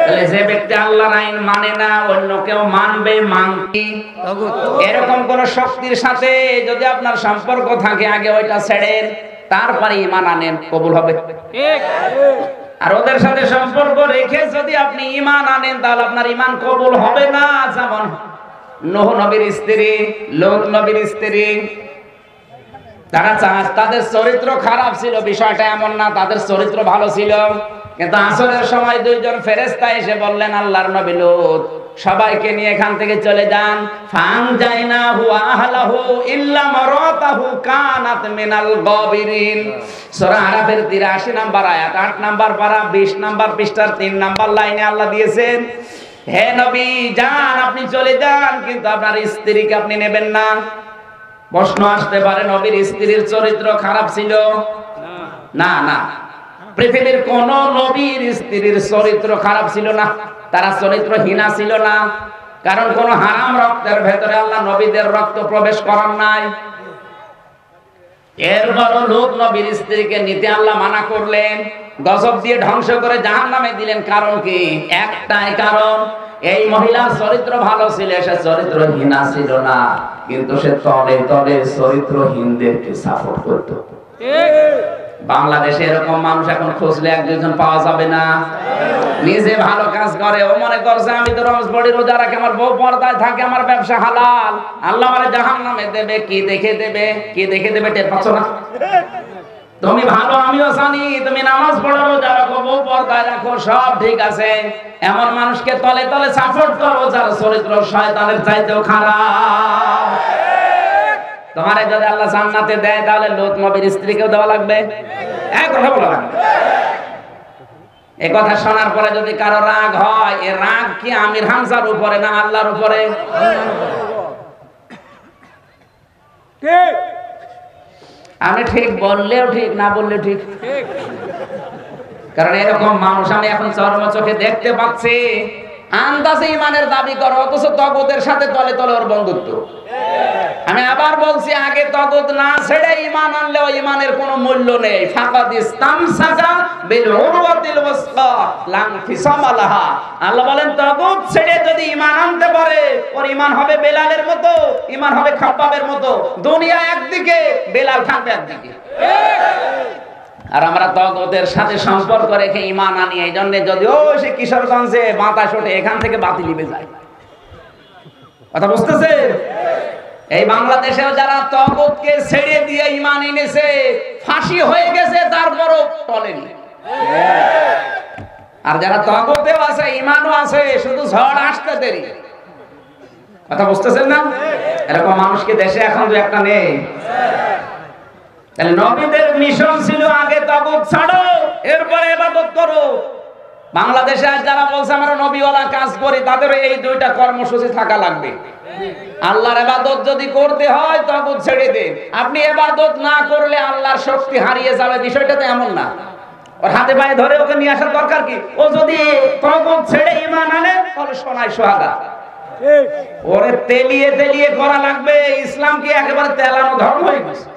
তাহলে যে ব্যক্তি আল্লাহর আইন মানে না, অন্য কেউ মানবে, মানতি, এরকম কোন শক্তির সাথে যদি আপনার সম্পর্ক থাকে, আগে ওইটা ছেড়েন, তারপরে ঈমান আনেন, কবুল হবে। ঠিক। আর ওদের সাথে সম্পর্ক রেখে যদি আপনি ঈমান আনেন তাহলে আপনার ঈমান কবুল হবে না। যেমন নূহ নবীর স্ত্রী, লূত নবীর স্ত্রী, তারা তাদের চরিত্র খারাপ ছিল, বিষয়টা এমন না, তাদের চরিত্র ভালো ছিল। কিন্তু আসরের সময় 2 জন ফেরেশতা এসে বললেন, আল্লাহর নবী লূত সবাইকে নিয়ে এখান থেকে চলে যান। ফানজাইনাহু ওয়া আহলাহু ইল্লা মারাতাহু কানাত মিনাল গাবিরিন। সূরা আরাফের 83 নাম্বার আয়াত, 8 নাম্বার পারা, 20 নাম্বার পৃষ্ঠার 3 নাম্বার লাইনে আল্লাহ দিয়েছেন, হে নবী যান, আপনি চলে যান, কিন্তু আপনার স্ত্রীকে আপনি নেবেন না। প্রশ্ন আসতে পারে, নবীর স্ত্রীর চরিত্র খারাপ ছিল? না না, পৃথিবীর কোন নবীর স্ত্রীর চরিত্র খারাপ ছিল না, তারা চরিত্রহীনা ছিল না। কারণ কোন হারাম রক্তের ভেতরে আল্লাহ নবীদের রক্ত প্রবেশ করার নাই। এরপরও লূত নবীর স্ত্রীকে নিতে আল্লাহ মানা করলেন, গজব দিয়ে ধ্বংস করে জাহান্নামে দিলেন। কারণ কি? একটাই কারণ, এই মহিলার চরিত্র ভালো ছিল, সে চরিত্রহীনা ছিল না, কিন্তু সে তলে তলে চরিত্রহীনদেরকে সাপোর্ট করত। বাংলাদেশে এরকম মানুষ এখন খুঁজলে এক দুজন পাওয়া যাবে না। নিজে ভালো কাজ করে, ও মনে করছে আমি তো রমজ পড়ি, রোজা রাখি, আমার বউ পর্দায় থাকে, আমার ব্যবসা হালাল, আল্লাহ আমারে জাহান্নামে দেবে। কি দেখে দেবে? কি দেখে দেবে টের পাচ্ছ না? তুমি ভালো, আমিও জানি, তুমি নামাজ পড়ো, রোজা রাখো, বউ পর্দায় রাখো, সব ঠিক আছে। এমন মানুষকে তলে তলে সাপোর্ট করো যার চরিত্র শয়তানের চাইতেও খারাপ। তোমারে যদি আল্লাহ জান্নাতে দেয়, তাহলে লূত নবীর স্ত্রীকেও দেওয়া লাগবে। এক কথা বলা লাগবে। এই কথা শোনার পরে যদি কারো রাগ হয়, এ রাগ কি আমির হামজার উপরে না আল্লাহর উপরে? আমি ঠিক বললেও ঠিক, না বললেও ঠিক। কারণ এরকম মানুষ আমি এখন চর্ম চোখে দেখতে পাচ্ছি। আন্দাজে ইমানের দাবি করে, অথচ তগুতের সাথে তলে তলে ওর বন্ধুত্ব। আমি আবার বলছি, আগে তগুত না ছেড়ে ইমান আনলে ওই ইমানের কোনো মূল্য নেই। ফাকাদ ইসতামসাকা বিল উরওয়াতিল ওয়াসকা লা ইনফিসামা লাহা। আল্লাহ বলেন, তগুত ছেড়ে যদি ইমান আনতে পারে, ওর ইমান হবে বেলালের মতো, ইমান হবে খাব্বাবের মতো। দুনিয়া একদিকে, বেলাল থাকবে একদিকে। আর আমরা তগুতের সাথে সম্পর্ক রেখে ইমান আনি। এই জন্য যদিও সে কিশোরগঞ্জে বাতাস ওঠে, এখান থেকে বাতি নিবে যায়। কথা বুঝতেছে? এই বাংলাদেশেও যারা তগুতকে ছেড়ে দিয়ে ইমান এনেছে, ফাঁসি হয়ে গেছে, তারপরও টলেনি। আর যারা তগুতেও আছে, ইমানও আছে, শুধু ঝড় আসতে দেরি। কথা বুঝতেছেন না? এরকম মানুষ কি দেশে এখন দু একটা নেই? তাহলে নবীদের মিশন ছিল আগে তাগুত ছাড়ো, এরপরে ইবাদত করো। বাংলাদেশে আজ যারা বলছে আমরা নবীওয়ালা কাজ করি, তাদের এই দুইটা কর্মসূচি থাকা লাগবে। আল্লাহর ইবাদত যদি করতে হয়, তাগুত ছেড়ে দেন। আপনি ইবাদত না করলে আল্লাহর শক্তি হারিয়ে যাবে, বিষয়টা তো এমন না। ওর হাতে পায়ে ধরে ওকে নিয়ে আসার দরকার কি? ও যদি তাগুত ছেড়ে ঈমান আনে, তাহলে সোনায় সোহাগা। ওরে তেলিয়ে তেলিয়ে করা লাগবে। ইসলাম কি একেবারে তেলানো ধর্ম হয়ে গেছে?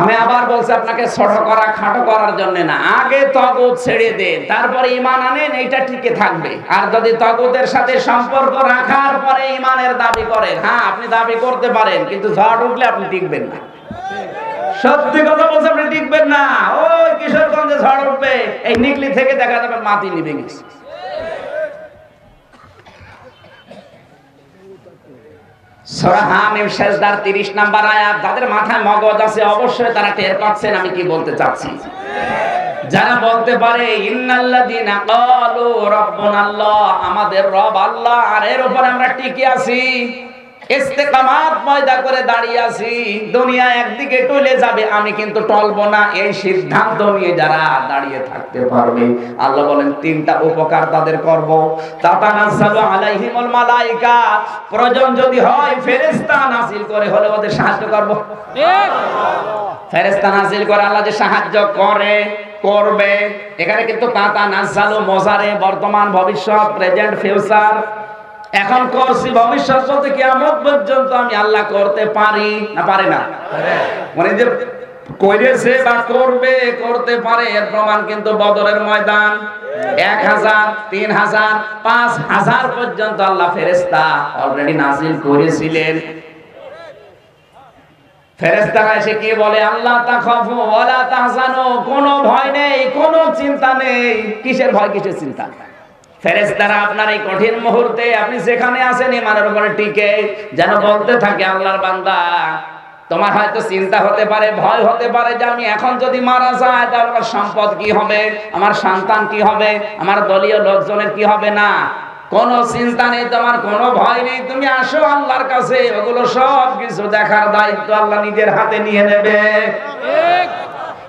আমি আবার বলছি, আপনাকে ছোট করা, খাটো করার জন্য না। আগে তাগুত ছেড়ে দেন, তারপরে ঈমান আনেন, এইটা টিকে থাকবে। আর যদি তাগুতের সাথে সম্পর্ক রাখার পরে ঈমানের দাবি করেন, হ্যাঁ আপনি দাবি করতে পারেন, কিন্তু ঝড় উঠলে আপনি টিকবেন না। সত্যি কথা বলছে, আপনি টিকবেন না। ওই কিশোরগঞ্জে ঝড় উঠবে, এই নিকলি থেকে দেখা যাবে মাটি নিভে গেছে। সূরা হামিম সেজদার 30 নাম্বার আয়াত। যাদের মাথায় মগজ আছে অবশ্যই তারা টের পাচ্ছেন আমি কি বলতে চাচ্ছি। যারা বলতে পারে ইন্নাল্লাযীনা ক্বালু রাব্বুনাল্লাহ, আমাদের রব আল্লাহ, আর এর উপরে আমরা টিকে আছি, ইস্তেকামাত পয়দা করে দাঁড়িয়ে আছি, দুনিয়া একদিকে টলে যাবে, আমি কিন্তু টলবো না, এই সিদ্ধান্ত নিয়ে যারা দাঁড়িয়ে থাকতে পারবে, আল্লাহ বলেন তিনটা উপকার তাদের করব। তাতানাজ্জালু আলাইহিমুল মালায়েকা, প্রয়োজন যদি হয় ফেরেশতা নাযিল করে হলে ওদের সাহায্য করব। ঠিক, ফেরেশতা নাযিল করে আল্লাহ যে সাহায্য করে করবে। এখানে কিন্তু তাতানাজ্জালু মোজারে, বর্তমান, ভবিষ্যৎ, প্রেজেন্ট, ফিউচার। এখন করছি, ভবিষ্যৎ বলতে কিয়ামত পর্যন্ত আমি আল্লাহ করতে পারি না পারে না? মানে যে করেছে বা করবে, করতে পারে, এর প্রমাণ কিন্তু বদরের ময়দান। 1000, 3000, 5000 পর্যন্ত আল্লাহ ফেরেশতা অলরেডি নাযিল করেছিলেন। ফেরেশতারা এসে কি বলে? আল্লাহ তাখাফু ওয়ালা তাহজানু, কোনো ভয় নেই, কোনো চিন্তা নেই। কিসের ভয়, কিসের চিন্তা? ফেরেশতারা আপনার এই কঠিন মুহূর্তে আপনি যেখানে আছেন ঈমানের উপরে টিকে যেন বলতে থাকে, আল্লাহর বান্দা তোমার হয়তো চিন্তা হতে পারে, ভয় হতে পারে যে আমি এখন যদি মারা যায় তাহলে আমার সম্পদ কি হবে, আমার সন্তান কি হবে, আমার দলীয় লোকজনের কি হবে। না, কোনো চিন্তা নেই, তোমার কোনো ভয় নেই, তুমি আসো আল্লাহর কাছে, ওগুলো সব কিছু দেখার দায়িত্ব আল্লাহ নিজের হাতে নিয়ে নেবে। ঠিক,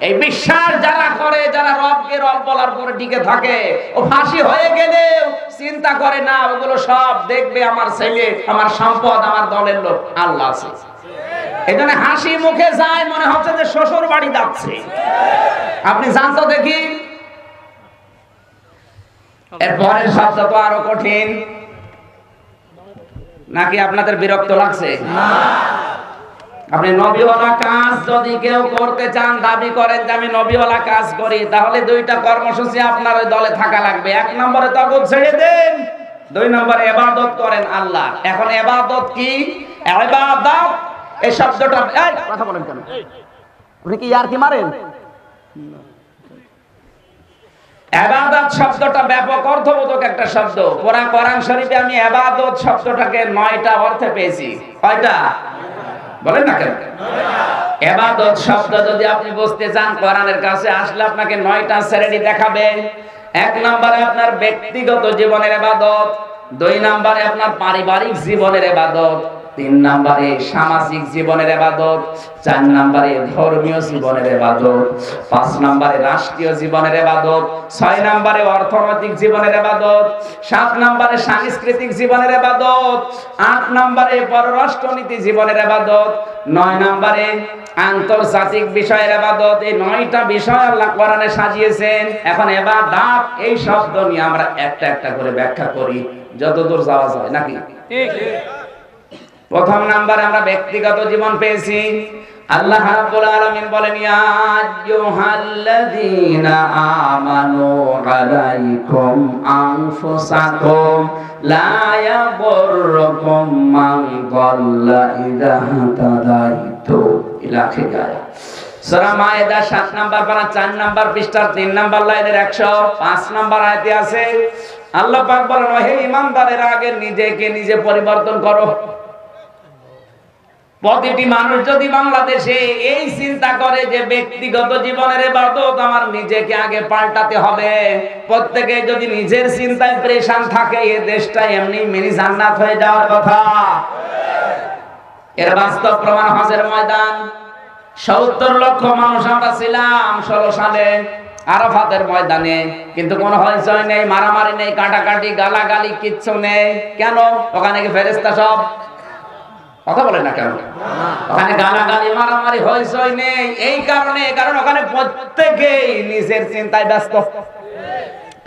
এই বিশ্বাস যারা করে, যারা রবকে রব বলার পরে টিকে থাকে, ও ফাঁসি হয়ে গেলেও চিন্তা করে না, ওগুলো সব দেখবে আমার ছেলে, আমার সম্পদ, আমার দলের লোক, আল্লাহ আছে। এজন্য হাসি মুখে যায়, মনে হচ্ছে যে শ্বশুর বাড়ি যাচ্ছে। আপনি জান তো দেখি। এরপরের শব্দ তো আরো কঠিন। নাকি আপনাদের বিরক্ত লাগছে? আপনি নবীওয়ালা কাজ যদি কেউ করতে চান, দাবি করেন যে আমি নবীওয়ালা কাজ করি, তাহলে দুইটা কর্মসূচি আপনার ওই দলে থাকা লাগবে। 1 নম্বরে তাগুত ছেড়ে দেন, 2 নম্বরে ইবাদত করেন আল্লাহ। এখন ইবাদত কি? ইবাদত এই শব্দটা, এই কথা বলেন কেন? আপনি কি ইয়ার কি মারেন? ইবাদত শব্দটা ব্যাপক অর্থবোধক একটা শব্দ। পুরা কোরআন শরীফে আমি ইবাদত শব্দটাকে 9টা অর্থে পেয়েছি। কয়টা বলেন না কেন? ইবাদত শব্দ যদি আপনি বুঝতে চান, কোরআনের কাছে আসলে আপনাকে 9টা শ্রেণী দেখাবে। 1 নম্বরে আপনার ব্যক্তিগত জীবনের ইবাদত, 2 নম্বরে আপনার পারিবারিক জীবনের ইবাদত, 3 নম্বরে সামাজিক জীবনের ইবাদত, 4 নম্বরে ধর্মীয় জীবনের ইবাদত, 5 নম্বরে রাষ্ট্রীয় জীবনের ইবাদত, 6 নম্বরে অর্থনৈতিক জীবনের ইবাদত, 7 নম্বরে সাংস্কৃতিক জীবনের ইবাদত, 8 নম্বরে পররাষ্ট্রনীতি জীবনের ইবাদত, 9 নম্বরে আন্তর্জাতিক বিষয়ের ইবাদত। এই 9টা বিষয় আল্লাহ কোরআনে সাজিয়েছেন। এখন ইবাদত এই শব্দ নিয়ে আমরা একটা একটা করে ব্যাখ্যা করি যতদূর যাওয়া যায়, নাকি? ঠিক। প্রথম নাম্বারে আমরা ব্যক্তিগত জীবন পেয়েছি। আল্লাহ রাব্বুল আলামিন বলেন, ইয়া আইয়ুহাল্লাযীনা আমানু আলাইকুম আনফুসাকুম লা ইয়াদুররুকুম মান দাল্লা ইযা হাদাইতু ইলা আখির। সূরা মায়েদা 7 নাম্বার পারা 4 নাম্বার পৃষ্ঠার 3 নাম্বার লাইনের 105 নাম্বার আয়াতে আছে, আল্লাহ পাক বলেন, হে ঈমানদারেরা, আগে নিজেকে নিজে পরিবর্তন করো। প্রতিটি মানুষ যদি বাংলাদেশে এই চিন্তা করে যে ব্যক্তিগত জীবনের ইবাদত আমার নিজেকে আগে পাল্টাতে হবে, প্রত্যেকে যদি নিজের চিন্তায় পরেশান থাকে, এই দেশটা এমনি মিনি জান্নাত হয়ে যাওয়ার কথা। এর বাস্তব প্রমাণ হজের ময়দান। 70 লক্ষ মানুষ আমরা ছিলাম 16 সালে আরাফাতের ময়দানে, কিন্তু কোনো হইচই নেই, মারামারি নেই, কাটাকাটি, গালাগালি কিচ্ছু নেই। কেন? ওখানে কি ফেরেশতা সব? কথা বলেন না কেন? ওখানে গালাগালি, মারামারি, হইচই নেই। এই কারণে, কারণ ওখানে প্রত্যেকেই নিজের চিন্তায় ব্যস্ত।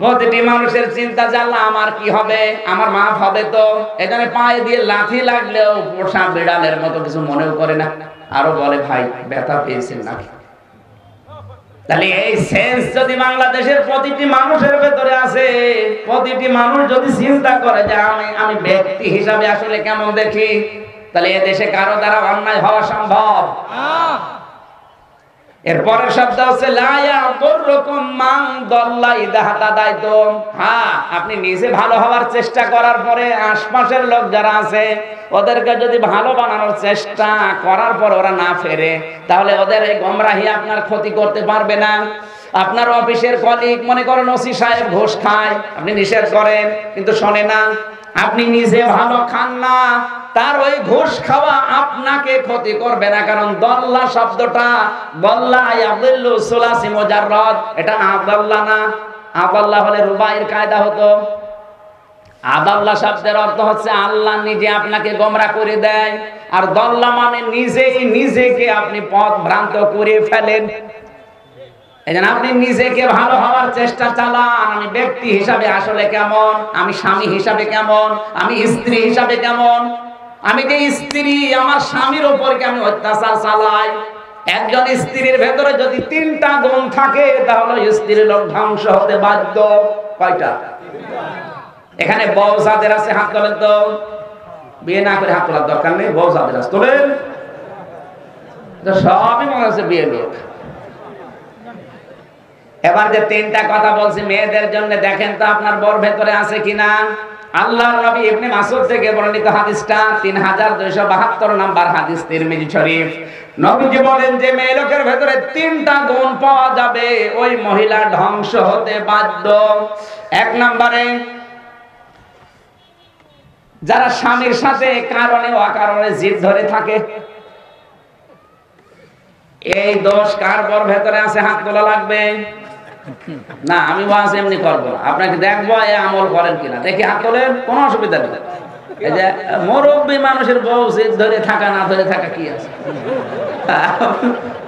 প্রতিটি মানুষের চিন্তা, জানলা আমার কি হবে, আমার মাফ হবে তো। এখানে পায়ে দিয়ে লাথি লাগলেও পোষা বিড়ালের মতো কিছু মনেও করে না, আরো বলে ভাই ব্যথা পেয়েছেন নাকি। তাহলে এই সেন্স যদি বাংলাদেশের প্রতিটি মানুষের ভেতরে আছে, প্রতিটি মানুষ যদি চিন্তা করে যে আমি ব্যক্তি হিসাবে আসলে কেমন দেখি, তাহলে এ দেশে কারো দ্বারা অন্যায় হওয়া সম্ভব। এরপরের শব্দ হচ্ছে লা ইয়াদুররুকুম মান দাল্লা ইযা হাদাইতুম। হ্যাঁ, আপনি নিজে ভালো হওয়ার চেষ্টা করার পরে আশপাশের লোক যারা আছে ওদেরকে যদি ভালো বানানোর চেষ্টা করার পর ওরা না ফেরে, তাহলে ওদের এই গোমরাহি আপনার ক্ষতি করতে পারবে না। আপনার অফিসের কলিগ, মনে করেন ওসি সাহেব ঘুষ খায়, আপনি নিষেধ করেন কিন্তু শোনে না। আপনি নিজে ভালো খান না, তার ওই ঘুষ খাওয়া আপনাকে ক্ষতি করবে না। কারণ দল্লা শব্দটা, দল্লা ইয়াদিল্লু সুলাসি মুজাররাদ, এটা আদাল্লা না। আদাল্লা হলে রুবাইয়ের কায়দা হতো। আদাল্লা শব্দের অর্থ হচ্ছে আল্লাহ নিজে আপনাকে গোমরা করে দেয়, আর দল্লা মানে নিজেই নিজেকে আপনি পথ ভ্রান্ত করে ফেলেন। এজন্য আপনি নিজেকে ভালো হওয়ার চেষ্টা চালান। আমি ব্যক্তি হিসাবে আসলে কেমন, আমি স্বামী হিসাবে কেমন, আমি স্ত্রী হিসাবে কেমন। আমি যে স্ত্রী, আমার স্বামীর উপর কি আমি অত্যাচার চালাই? একজন স্ত্রীর ভেতরে যদি 3টা গুণ থাকে, তাহলে স্ত্রীর লোক ধ্বংস হতে বাধ্য। কয়টা? এখানে বউ যাদের আছে হাত তোলেন তো। বিয়ে না করে হাত তোলার দরকার নেই, বউ যাদের আছে তোলেন। সবই মনে হচ্ছে বিয়ে লোক। এবার যে 3টা কথা বলছি মেয়েদের জন্য, দেখেন তো আপনার বর ভেতরে আছে কিনা। আল্লাহর নবী ইবনে মাসউদ থেকে বর্ণিত হাদিসটা 3272 নাম্বার হাদিস, তিরমিজি শরীফ। নবীজি বলেন যে মেয়ে লোকের ভেতরে 3টা গুণ পাওয়া যাবে, ওই মহিলা ধ্বংস হতে বাধ্য। 1 নম্বরে যারা স্বামীর সাথে কারণে অকারণে জিদ ধরে থাকে। এই দোষ কার বর ভেতরে আছে হাত তোলা লাগবে। না, আমি ওয়াজ এমনি করবো না, আপনাকে দেখবো এ আমল করেন কিনা, দেখি হাত তোলেন, কোনো অসুবিধা নেই। এই যে মুরব্বী মানুষের বউ জিদ ধরে থাকা না ধরে থাকা কি আছে,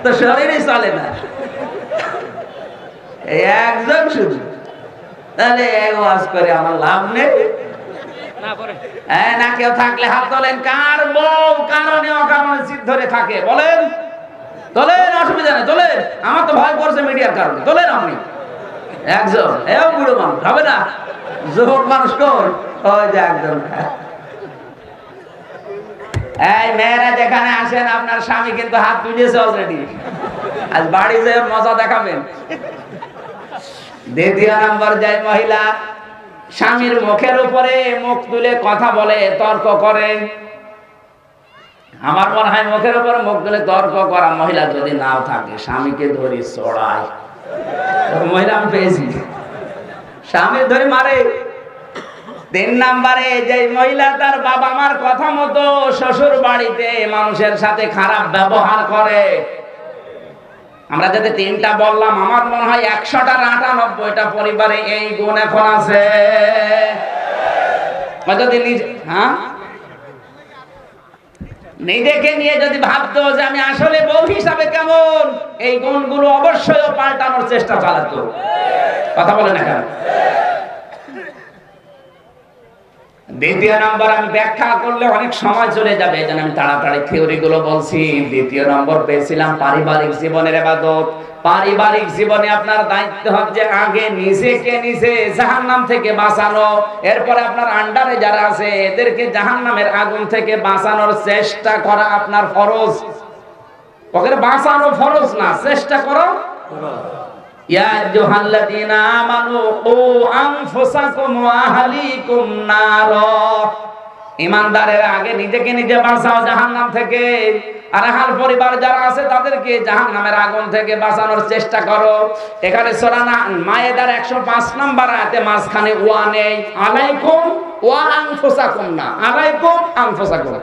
তো শরীরই চলে না। একজন শুধু, তাহলে ওয়াজ করে আমার লাভ নেই। না কেউ থাকলে হাত তোলেন। কার বউ কারণে অকারণে জিদ ধরে থাকে বলেন? তোলেন, অসুবিধা নেই, তোলেন। আমার তো ভয় করছে মিডিয়ার কারণে। তোলেন আপনি একজন। এও বুড়ো মানুষ হবে না, যুবক মানুষ কোন? ওই যে একজন। এই মেয়েরা যেখানে আসেন, আপনার স্বামী কিন্তু হাত তুলেছে অলরেডি। আজ বাড়ি যেয়ে মজা দেখাবেন। দ্বিতীয় নম্বর, যে মহিলা স্বামীর মুখের উপরে মুখ তুলে কথা বলে, তর্ক করে। আমার মনে হয় মুখের উপরে মুখ তুলে তর্ক করা মহিলা যদি নাও থাকে, স্বামীকে ধরে চড়ায়। মহিলা আমি পেয়েছি, স্বামীর ধরে মারে। তিন নম্বরে, যে মহিলা তার বাবা মার কথা মতো শ্বশুর বাড়িতে মানুষের সাথে খারাপ ব্যবহার করে। আমরা যদি তিনটা বললাম, আমার মনে হয় 100টার 98টা পরিবারে এই গুণ এখন আছে। যদি নিজেকে নিয়ে যদি ভাবতো যে আমি আসলে বউ হিসাবে কেমন, এই গুণগুলো অবশ্যই পাল্টানোর চেষ্টা চালাতো। কথা বলে না কেন? দ্বিতীয় নম্বর, আমি ব্যাখ্যা করলে অনেক সময় চলে যাবে, এই জন্য আমি তাড়াতাড়ি থিওরি গুলো বলছি। দ্বিতীয় নম্বর পেয়েছিলাম পারিবারিক জীবনের ইবাদত। পারিবারিক জীবনে আপনার দায়িত্ব হচ্ছে আগে নিজে জাহান্নাম থেকে বাঁচানো, এরপরে আপনার আন্ডারে যারা আছে এদেরকে জাহান্নামের আগুন থেকে বাঁচানোর চেষ্টা করা আপনার ফরজ। ওকে বাঁচানো ফরজ না, চেষ্টা করো। ইয়া আইয়ুহাল্লাযীনা আমানু কু আনফুসাকুম ওয়া আহলিকুম নার। ঈমানদারেরা আগে নিজেকে নিজে বাঁচাও জাহান্নাম থেকে, আর আহল পরিবার যারা আছে তাদেরকে জাহান্নামের আগুন থেকে বাঁচানোর চেষ্টা করো। এখানে সূরা মায়েদার 105 নম্বর আয়াতে মাঝখানে ওয়া নেই, আলাইকুম ওয়া আনফুসাকুম না, আলাইকুম আনফুসাকুম।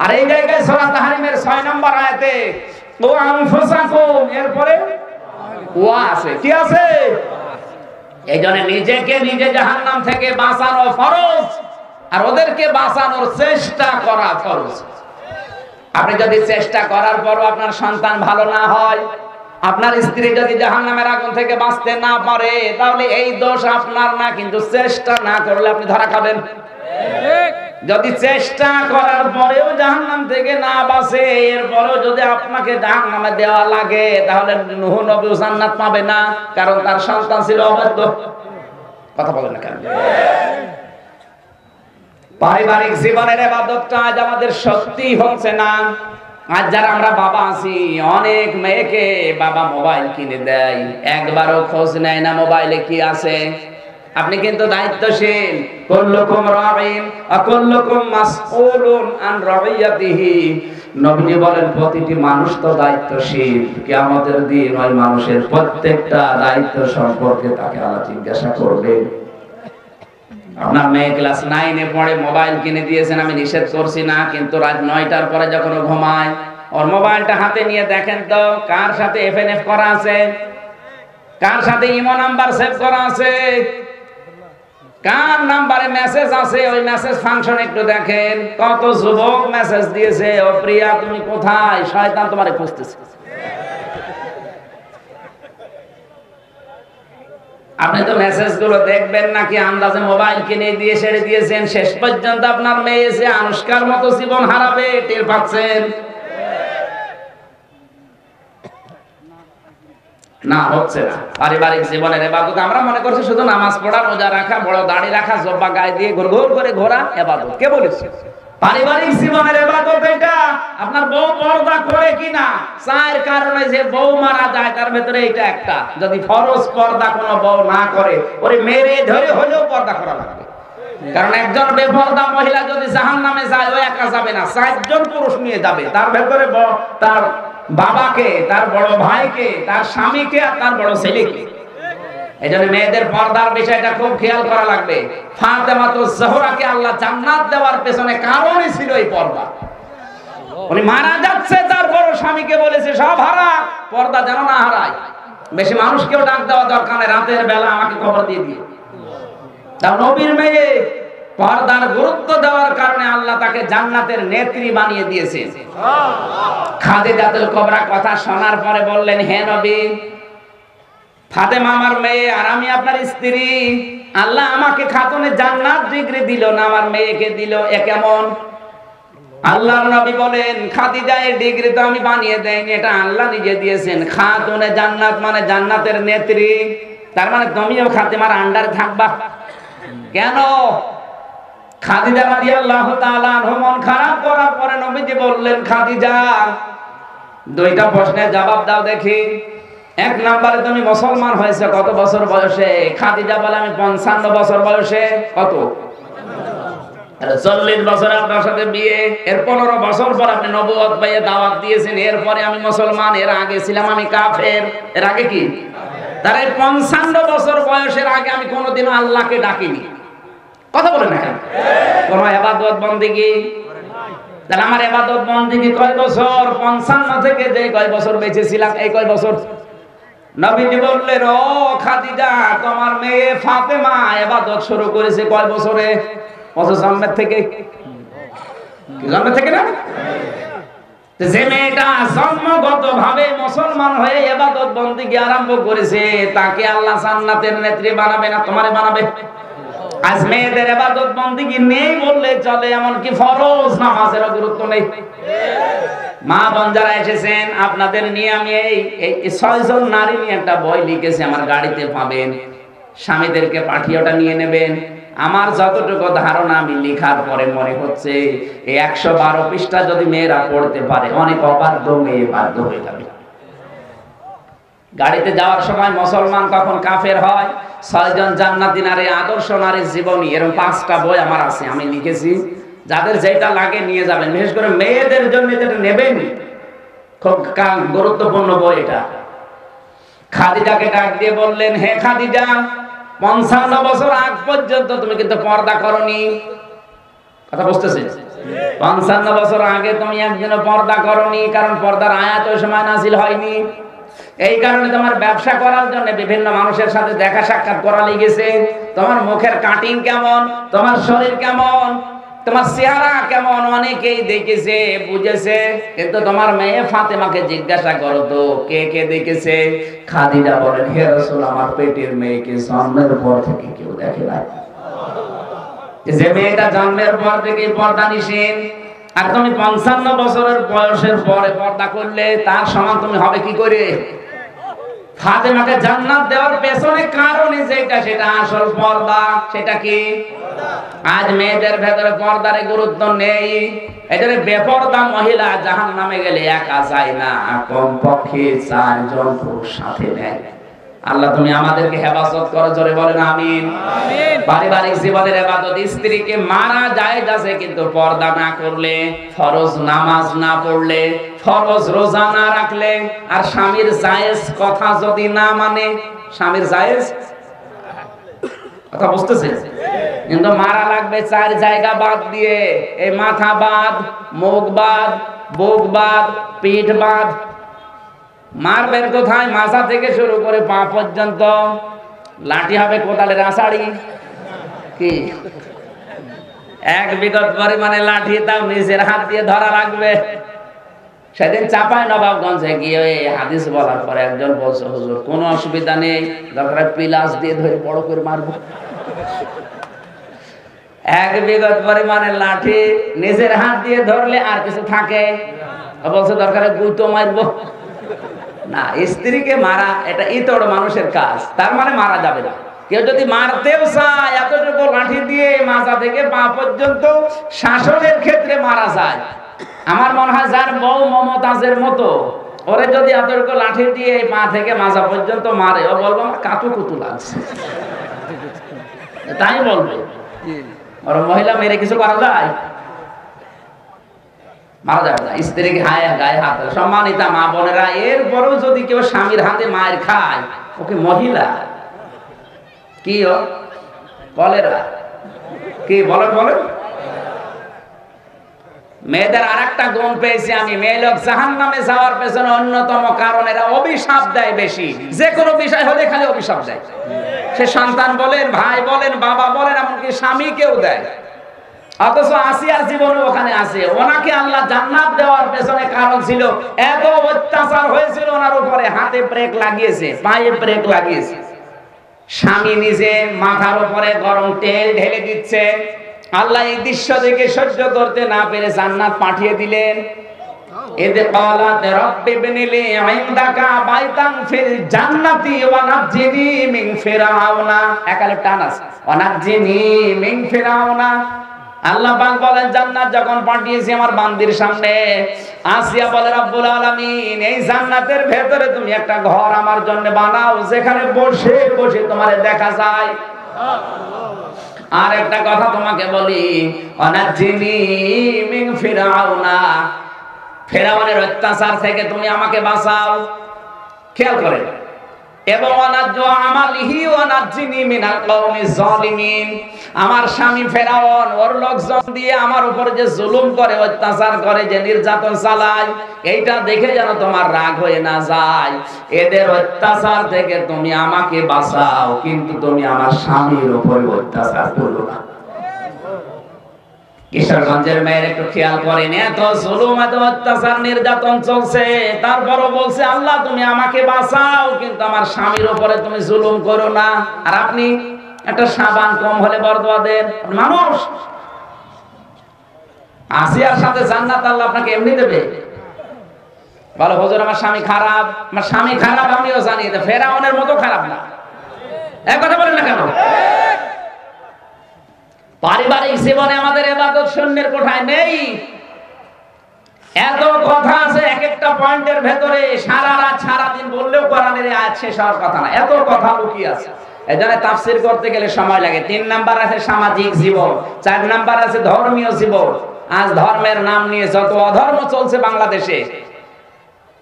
আর এই জায়গায় সূরা তাহরিমের 6 নম্বর আয়াতে ওয়া আনফুসাকুম এরপরে ওয়া আছে। কি আছে? এইজন্য নিজেকে নিজে জাহান্নাম থেকে বাঁচানো ফরজ, আর ওদেরকে বাঁচানোর চেষ্টা করা ফরজ। আপনি যদি চেষ্টা করার পরও আপনার সন্তান ভালো না হয়, আপনার স্ত্রী যদি জাহান্নামের আগুন থেকে বাঁচতে না পারে, তাহলে এই দোষ আপনার না, কিন্তু চেষ্টা না করলে আপনি ধরা খাবেন। যদি চেষ্টা করার পরেও জাহান্নাম থেকে না বাঁচে, এরপরেও যদি আপনাকে জাহান্নামে দেওয়া লাগে, তাহলে নূহ নবী জান্নাত পাবে না, কারণ তার সন্তান ছিল অবাধ্য। কথা বলেন না কেন? পারিবারিক জীবনের ইবাদতটা আজ আমাদের সত্যি হচ্ছে না। আজ যারা আমরা বাবা আছি, অনেক মেয়েকে বাবা মোবাইল কিনে দেয়, একবারও খোঁজ নেয় না মোবাইলে কি আছে। আপনি কিন্তু দায়িত্বশীল। কুল্লুকুম রাঈন ওয়া কুল্লুকুম মাসউলুন আন রাইয়াতিহি। নবীজি বলেন প্রতিটি মানুষ তো দায়িত্বশীল। কিয়ামতের দিন ওই মানুষের প্রত্যেকটা দায়িত্ব সম্পর্কে তাকে আল্লাহ জিজ্ঞাসা করবে। আপনার মেয়ে ক্লাস 9-এ পড়ে, মোবাইল কিনে দিয়েছেন, আমি নিষেধ করছি না, কিন্তু রাত 9টার পরে যখন ও ঘুমায়, ওর মোবাইলটা হাতে নিয়ে দেখেন তো কার সাথে এফএনএফ করা আছে, কার সাথে ইমো নাম্বার সেভ করা আছে, কার নাম্বারে মেসেজ আছে, ওই মেসেজ ফাংশন একটু দেখেন। কত যুবক মেসেজ দিয়েছে, ও প্রিয়া তুমি কোথায়, শয়তান তোমারে খুঁজতেছে। আপনি তো মেসেজ গুলো দেখবেন নাকি আন্দাজে মোবাইল কিনে দিয়ে ছেড়ে দিয়েছেন, শেষ পর্যন্ত আপনার মেয়ে এসে আনুষ্কার মতো জীবন হারাবে, টের পাচ্ছেন না? হচ্ছে না। পারিবারিক জীবনের ইবাদত আমরা মনে করছি শুধু নামাজ পড়া, রোজা রাখা, বড় দাড়ি রাখা, জব্বা গায়ে দিয়ে ঘুর ঘুর করে ঘোরা ইবাদত। কে বলেছে পারিবারিক জীবনের ইবাদত এটা? আপনার বউ পর্দা করে কিনা, চার কারণে যে বউ মারা যায় তার ভেতরে এটা একটা। যদি ফরজ পর্দা কোনো বউ না করে, ওরে মেরে ধরে হলেও পর্দা করা লাগবে। কারণ একজন বেপর্দা মহিলা যদি জাহান্নামে যায়, ও একা যাবে না, 4জন পুরুষ নিয়ে যাবে। তার ভেতরে তার বাবাকে, তার বড় ভাইকে, তার স্বামীকে, আর তার বড় ছেলেকে। এইজন্য মেয়েদের পর্দার বিষয়টা খুব খেয়াল করা লাগবে। ফাতেমাতুজ জোহরাকে আল্লাহ জান্নাত দেওয়ার পেছনে কারণই ছিল এই পর্দা। উনি মারা যাচ্ছে, তার বড় স্বামীকে বলেছে সব হারা, পর্দা যেন না হারায়। বেশি মানুষকেও ডাক দেওয়া দরকার নেই, রাতের বেলা আমাকে খবর দিয়ে দিয়ে। তাও নবীর মেয়ে পর্দার গুরুত্ব দেওয়ার কারণে আল্লাহ তাকে জান্নাতের নেত্রী বানিয়ে দিয়েছে। খাদিজাতুল কুবরা কথা শোনার পরে বললেন, হে নবী, ফাতেমা আমার মেয়ে আর আমি আপনার স্ত্রী, আল্লাহ আমাকে খাতুনে জান্নাত ডিগ্রি দিল না, আমার মেয়েকে দিল, এ কেমন? আল্লাহর নবী বলেন, খাদিজা এর ডিগ্রি তো আমি বানিয়ে দেইনি, এটা আল্লাহ নিজে দিয়েছেন। খাতুনে জান্নাত মানে জান্নাতের নেত্রী, তার মানে তুমিও খাতিমার আন্ডারে থাকবা। কেন? খাদিজা রাদিয়াল্লাহু তাআলা আনহা মন খারাপ করার পরে নবীজি বললেন, খাদিজা দুইটা প্রশ্নের জবাব দাও দেখি। এক নম্বরে তুমি মুসলমান হয়েছে কত বছর বয়সে? খাদিজা বলে আমি 55 বছর বয়সে। কত? 40 বছরে আপনার সাথে বিয়ে, এর 15 বছর পর আপনি নবুয়ত পাইয়ে দাওয়াত দিয়েছেন, এরপরে আমি মুসলমান, এর আগে ছিলাম আমি কাফের। এর আগে কি? তার 55 বছর বয়সের আগে আমি কোনোদিনও আল্লাহকে ডাকিনি। কথা বলে না কেন? কোন ইবাদত বন্দেগী? তাহলে আমার ইবাদত বন্দেগী কয় বছর? 55 থেকে যে কয় বছর বেঁচে ছিলাম, এই কয় বছর? নবীজি বললেন, ও খাদিজা তোমার মেয়ে ফাতেমা ইবাদত শুরু করেছে কয় বছরে? জন্মের থেকে। জন্মের থেকে না? যে মেয়েটা জন্মগত ভাবে মুসলমান হয়ে ইবাদত বন্দেগী আরম্ভ করেছে, তাকে আল্লাহ জান্নাতের নেত্রী বানাবে না তোমারে বানাবে? আজ মেয়েদের ইবাদত বন্দেগী নেই বললে চলে, এমনকি ফরজ নামাজেরও গুরুত্ব নেই। মা বোন যারা এসেছেন আপনাদের নিয়ে আমি এই 6 জন নারী নিয়ে একটা বই লিখেছি, আমার গাড়িতে পাবেন, স্বামীদেরকে পাঠিয়ে ওটা নিয়ে নেবেন। আমার যতটুকু ধারণা আমি লেখার পরে মনে হচ্ছে এই 112 পৃষ্ঠা যদি মেয়েরা পড়তে পারে, অনেক অবাধ্য মেয়ে বাধ্য হয়ে যাবে। গাড়িতে যাওয়ার সময় মুসলমান কখন কাফের হয়, 6 জন জান্নাতি নারী, আদর্শ নারীর জীবনী, এরকম 5টা বই আমার আছে, আমি লিখেছি। যাদের যেটা লাগে নিয়ে যাবেন, বিশেষ করে মেয়েদের জন্য যেটা নেবেন, খুব গুরুত্বপূর্ণ বই এটা। খাদিজাকে ডাক দিয়ে বললেন, হে খাদিজা 55 বছর আগ পর্যন্ত তুমি কিন্তু পর্দা করনি। কথা বুঝতেছেন? 55 বছর আগে তুমি একদিনও পর্দা করনি, কারণ পর্দার আয়াত ওই সময় নাযিল হয়নি। এই কারণে তোমার ব্যবসা করার জন্য বিভিন্ন মানুষের সাথে দেখা সাক্ষাৎ করা লেগেছে। তোমার মুখের কাটিং কেমন, তোমার শরীর কেমন, তোমার চেহারা কেমন অনেকেই দেখেছে, বুঝেছে, কিন্তু তোমার মেয়ে ফাতেমাকে জিজ্ঞাসা করো তো কে কে দেখেছে? খাদিজা বলেন, হে রাসূল আমার পেটের মেয়েকে জন্মের পর থেকে কেউ দেখে না। যে মেয়েটা জন্মের পর থেকে পর্দা নিষেধ, আর তুমি 55 বছরের বয়সের পরে পর্দা করলে, তার সমান তুমি হবে কি করে? ফাতেমাকে জান্নাত দেওয়ার পেছনে কারণ যেটা, সেটা আসল পর্দা। সেটা কি? আজ মেয়েদের ভেতরে পর্দার গুরুত্ব নেই। এদের বেপরদা মহিলা জাহান্নামে গেলে একা যায় না, কমপক্ষে 4 জন পুরুষ সাথে নেয়। আল্লাহ তুমি আমাদেরকে হেফাজত করো, জোরে বলেন আমিন। পারিবারিক জীবনের ইবাদত, স্ত্রীকে মারা যায় যাচ্ছে, কিন্তু পর্দা না করলে, ফরজ নামাজ না পড়লে, ফরজ রোজা না রাখলে, আর স্বামীর জায়েজ কথা যদি না মানে, স্বামীর জায়েজ কথা বুঝতেছে, কিন্তু মারা লাগবে 4 জায়গা বাদ দিয়ে। এই মাথা বাদ, মুখ বাদ, বুক বাদ, পিঠ বাদ। মারবেন কোথায়? মাথা থেকে শুরু করে পা পর্যন্ত। লাঠি হবে কোদালের আষাঢ়ি কি? 1 বিঘত পরিমাণে লাঠি, তাও নিজের হাত দিয়ে ধরা রাখবে। সেদিন চাপাই নবাবগঞ্জে গিয়ে হাদিস বলার পরে একজন বলছে, হুজুর কোনো অসুবিধা নেই, দরকার পিলাস দিয়ে ধরে বড় করে মারবো। 1 বিঘত পরিমাণে লাঠি নিজের হাত দিয়ে ধরলে আর কিছু থাকে? বলছে দরকার গুইতো মারবো না। স্ত্রীকে মারা এটা ইতর মানুষের কাজ, তার মানে মারা যাবে না। কেউ যদি মারতেও চায়, এতটুকু লাঠি দিয়ে মাথা থেকে পা পর্যন্ত শাসনের ক্ষেত্রে মারা যায়। আমার মনে হয় যার বউ মমতাজের মতো, ওরে যদি এতটুকু লাঠি দিয়ে পা থেকে মাথা পর্যন্ত মারে, ও বলবো আমার কাতু কুতু লাগছে, তাই বলবে। ওর মহিলা মেরে কিছু করা যায়? মারা যাবে না। স্ত্রীকে গায়ে হাত, সম্মানিতা মা বোনেরা, এরপরেও যদি কেউ স্বামীর হাতে মায়ের খায়, ওকে মহিলা কি কলেরা কি বলেন? মেয়েদের আরেকটা গুণ পেয়েছি আমি, মেয়ে লোক জাহান্নামে যাওয়ার পেছনে অন্যতম কারণ এরা অভিশাপ দেয় বেশি। যে কোনো বিষয় হলে খালি অভিশাপ দেয়। সে সন্তান বলেন, ভাই বলেন, বাবা বলেন, এমনকি স্বামীকেও দেয়। অথচ আসিয়ার জীবনে ওখানে আছে, ওনাকে আল্লাহ জান্নাত দেওয়ার পেছনে কারণ ছিল এত অত্যাচার হয়েছিল ওনার উপরে, হাতে ব্রেক লাগিয়েছে, পায়ে ব্রেক লাগিয়েছে। স্বামী নিজে মাথার উপরে গরম তেল ঢেলে দিচ্ছে। আল্লাহ এই দৃশ্য দেখে সহ্য করতে না পেরে জান্নাত পাঠিয়ে দিলেন। এতে ক্বালাত রাব্বি ইবনিলি ইনদাকা বাইতান ফিল জান্নাতি ওয়া নাজ্জিনি মিন ফিরাউনা। একালে টান আছে, ওয়া নাজ্জিনি মিন ফিরাউনা। আল্লাহ পাক বলেন জান্নাত যখন পাঠিয়েছি আমার বান্দির সামনে, আসিয়া বলে রব্বুল আলামিন এই জান্নাতের ভেতরে তুমি একটা ঘর আমার জন্য বানাও যেখানে বসে বসে তোমারে দেখা যায়। আর একটা কথা তোমাকে বলি, অনাজিনি মিন ফিরাউনা, ফেরাউনের অত্যাচার থেকে তুমি আমাকে বাঁচাও। খেয়াল করে, এবং অনাজ্জু আমালিহি ওয়ানাজ্জিনি মিনাল কওমিজ জালিমিন। আমার স্বামী ফেরাউন ওর লোকজন দিয়ে আমার উপর যে জুলুম করে, অত্যাচার করে, যে নির্যাতন চালায়, এইটা দেখে যেন তোমার রাগ হয়ে না যায়। এদের অত্যাচার থেকে তুমি আমাকে বাঁচাও, কিন্তু তুমি আমার স্বামীর উপর অত্যাচার করো না। কিশোরগঞ্জের মেয়ের একটু খেয়াল করেন, এত জুলুম, এত অত্যাচার, নির্যাতন চলছে, তারপরও বলছে আল্লাহ তুমি আমাকে বাঁচাও, কিন্তু আমার স্বামীর উপরে তুমি জুলুম করো না। আর আপনি একটা সাবান কম হলে বরদোয়া দেন মানুষ। আসিয়ার সাথে জান্নাত আল্লাহ আপনাকে এমনি দেবে? বলো হুজুর আমার স্বামী খারাপ। আমার স্বামী খারাপ আমিও জানি, ফেরাউনের মতো খারাপ না। এক কথা বলেন না কেন? পারিবারিক জীবনে আমাদের ইবাদত শূন্যের কোঠায় নেই। এত কথা আছে এক একটা পয়েন্টের ভেতরে, সারা রাত সারা দিন বললেও কোরআনের আয়াত শেষ হওয়ার কথা না, এত কথা লুকিয়ে আছে। এজন্য তাফসীর করতে গেলে সময় লাগে। 3 নাম্বার আছে সামাজিক জীবন, 4 নাম্বার আছে ধর্মীয় জীবন। আজ ধর্মের নাম নিয়ে যত অধর্ম চলছে বাংলাদেশে,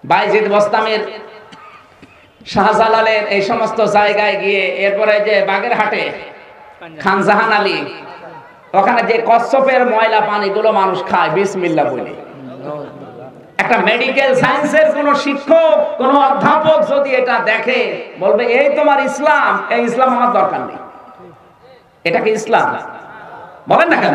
বাইজিদ বোস্তামির, শাহজালালের এই সমস্ত জায়গায় গিয়ে, এরপরে যে বাগেরহাটে খান জাহান আলী, ওখানে যে কচ্ছপের ময়লা পানিগুলো মানুষ খায় বিসমিল্লাহ বলে, একটা মেডিকেল সায়েন্সের কোন শিক্ষক, কোন অধ্যাপক যদি এটা দেখে বলবে এই তোমার ইসলাম, এই ইসলাম আমার দরকার নেই। এটা কি ইসলাম? বলেন না কেন?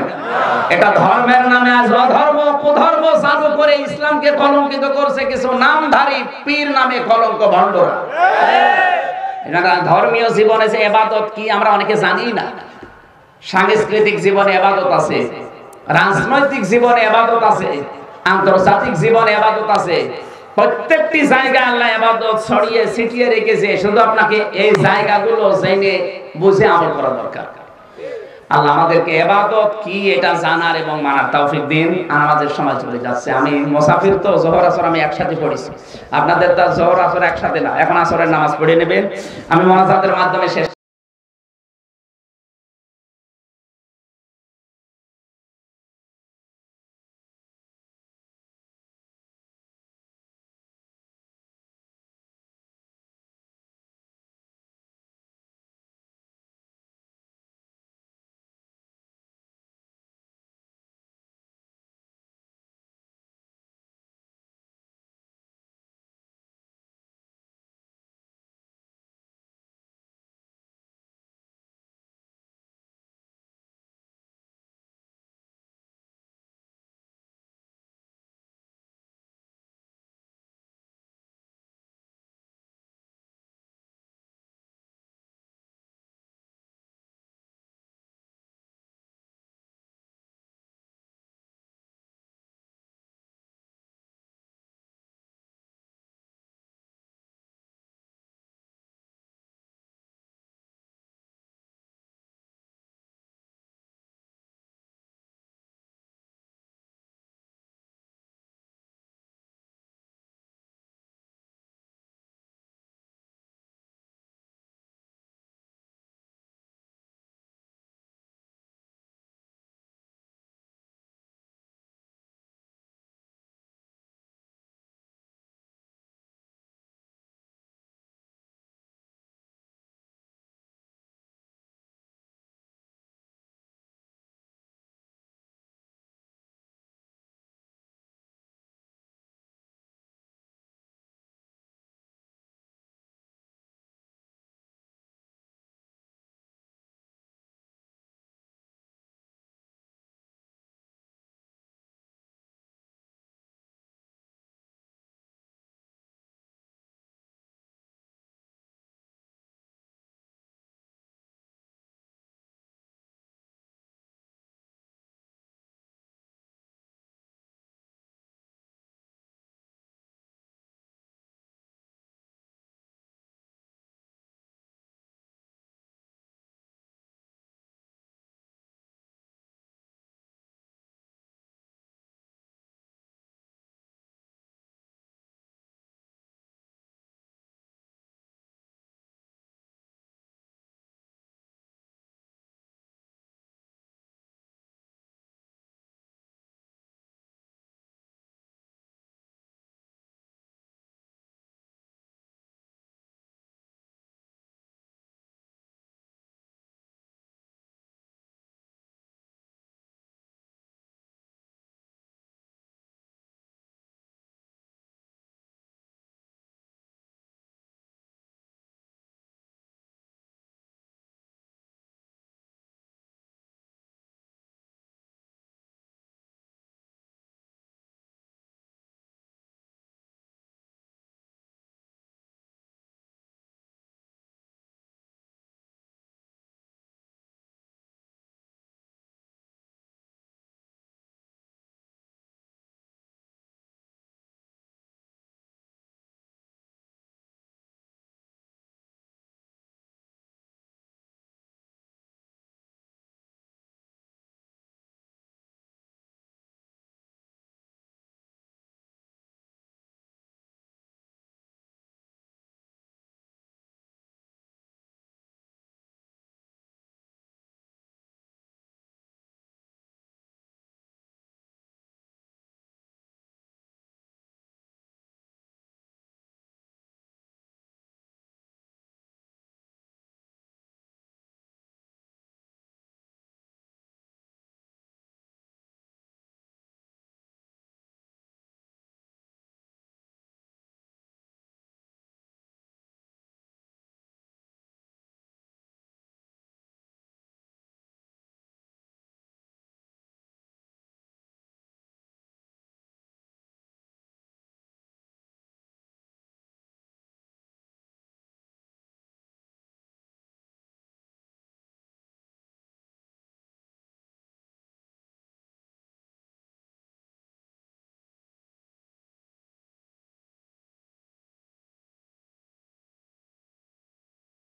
এটা ধর্মের নামে আজ অধর্ম কুধর্ম চালু করে ইসলামকে কলঙ্কিত করছে কিছু নামধারী পীর নামে কলঙ্ক ভণ্ডরা। ধর্মীয় জীবনে যে ইবাদত কি আমরা অনেকে জানি না। সাংস্কৃতিক জীবনে ইবাদত আছে, রাজনৈতিক জীবনে ইবাদত আছে, আন্তর্জাতিক জীবনে ইবাদত আছে। প্রত্যেকটি জায়গায় আল্লাহ ইবাদত ছড়িয়ে ছিটিয়ে রেখেছে, শুধু আপনাকে এই জায়গাগুলো জেনে বুঝে আমল করা দরকার। আল্লাহ আমাদেরকে ইবাদত কি এটা জানার এবং মানার তৌফিক দিন। আমাদের সময় চলে যাচ্ছে, আমি মুসাফির তো, যোহর আসর আমি একসাথে পড়েছি, আপনাদের তো যোহর আসর একসাথে না। এখন আসরের নামাজ পড়ে নেবেন, আমি মুনাজাতের মাধ্যমে শেষ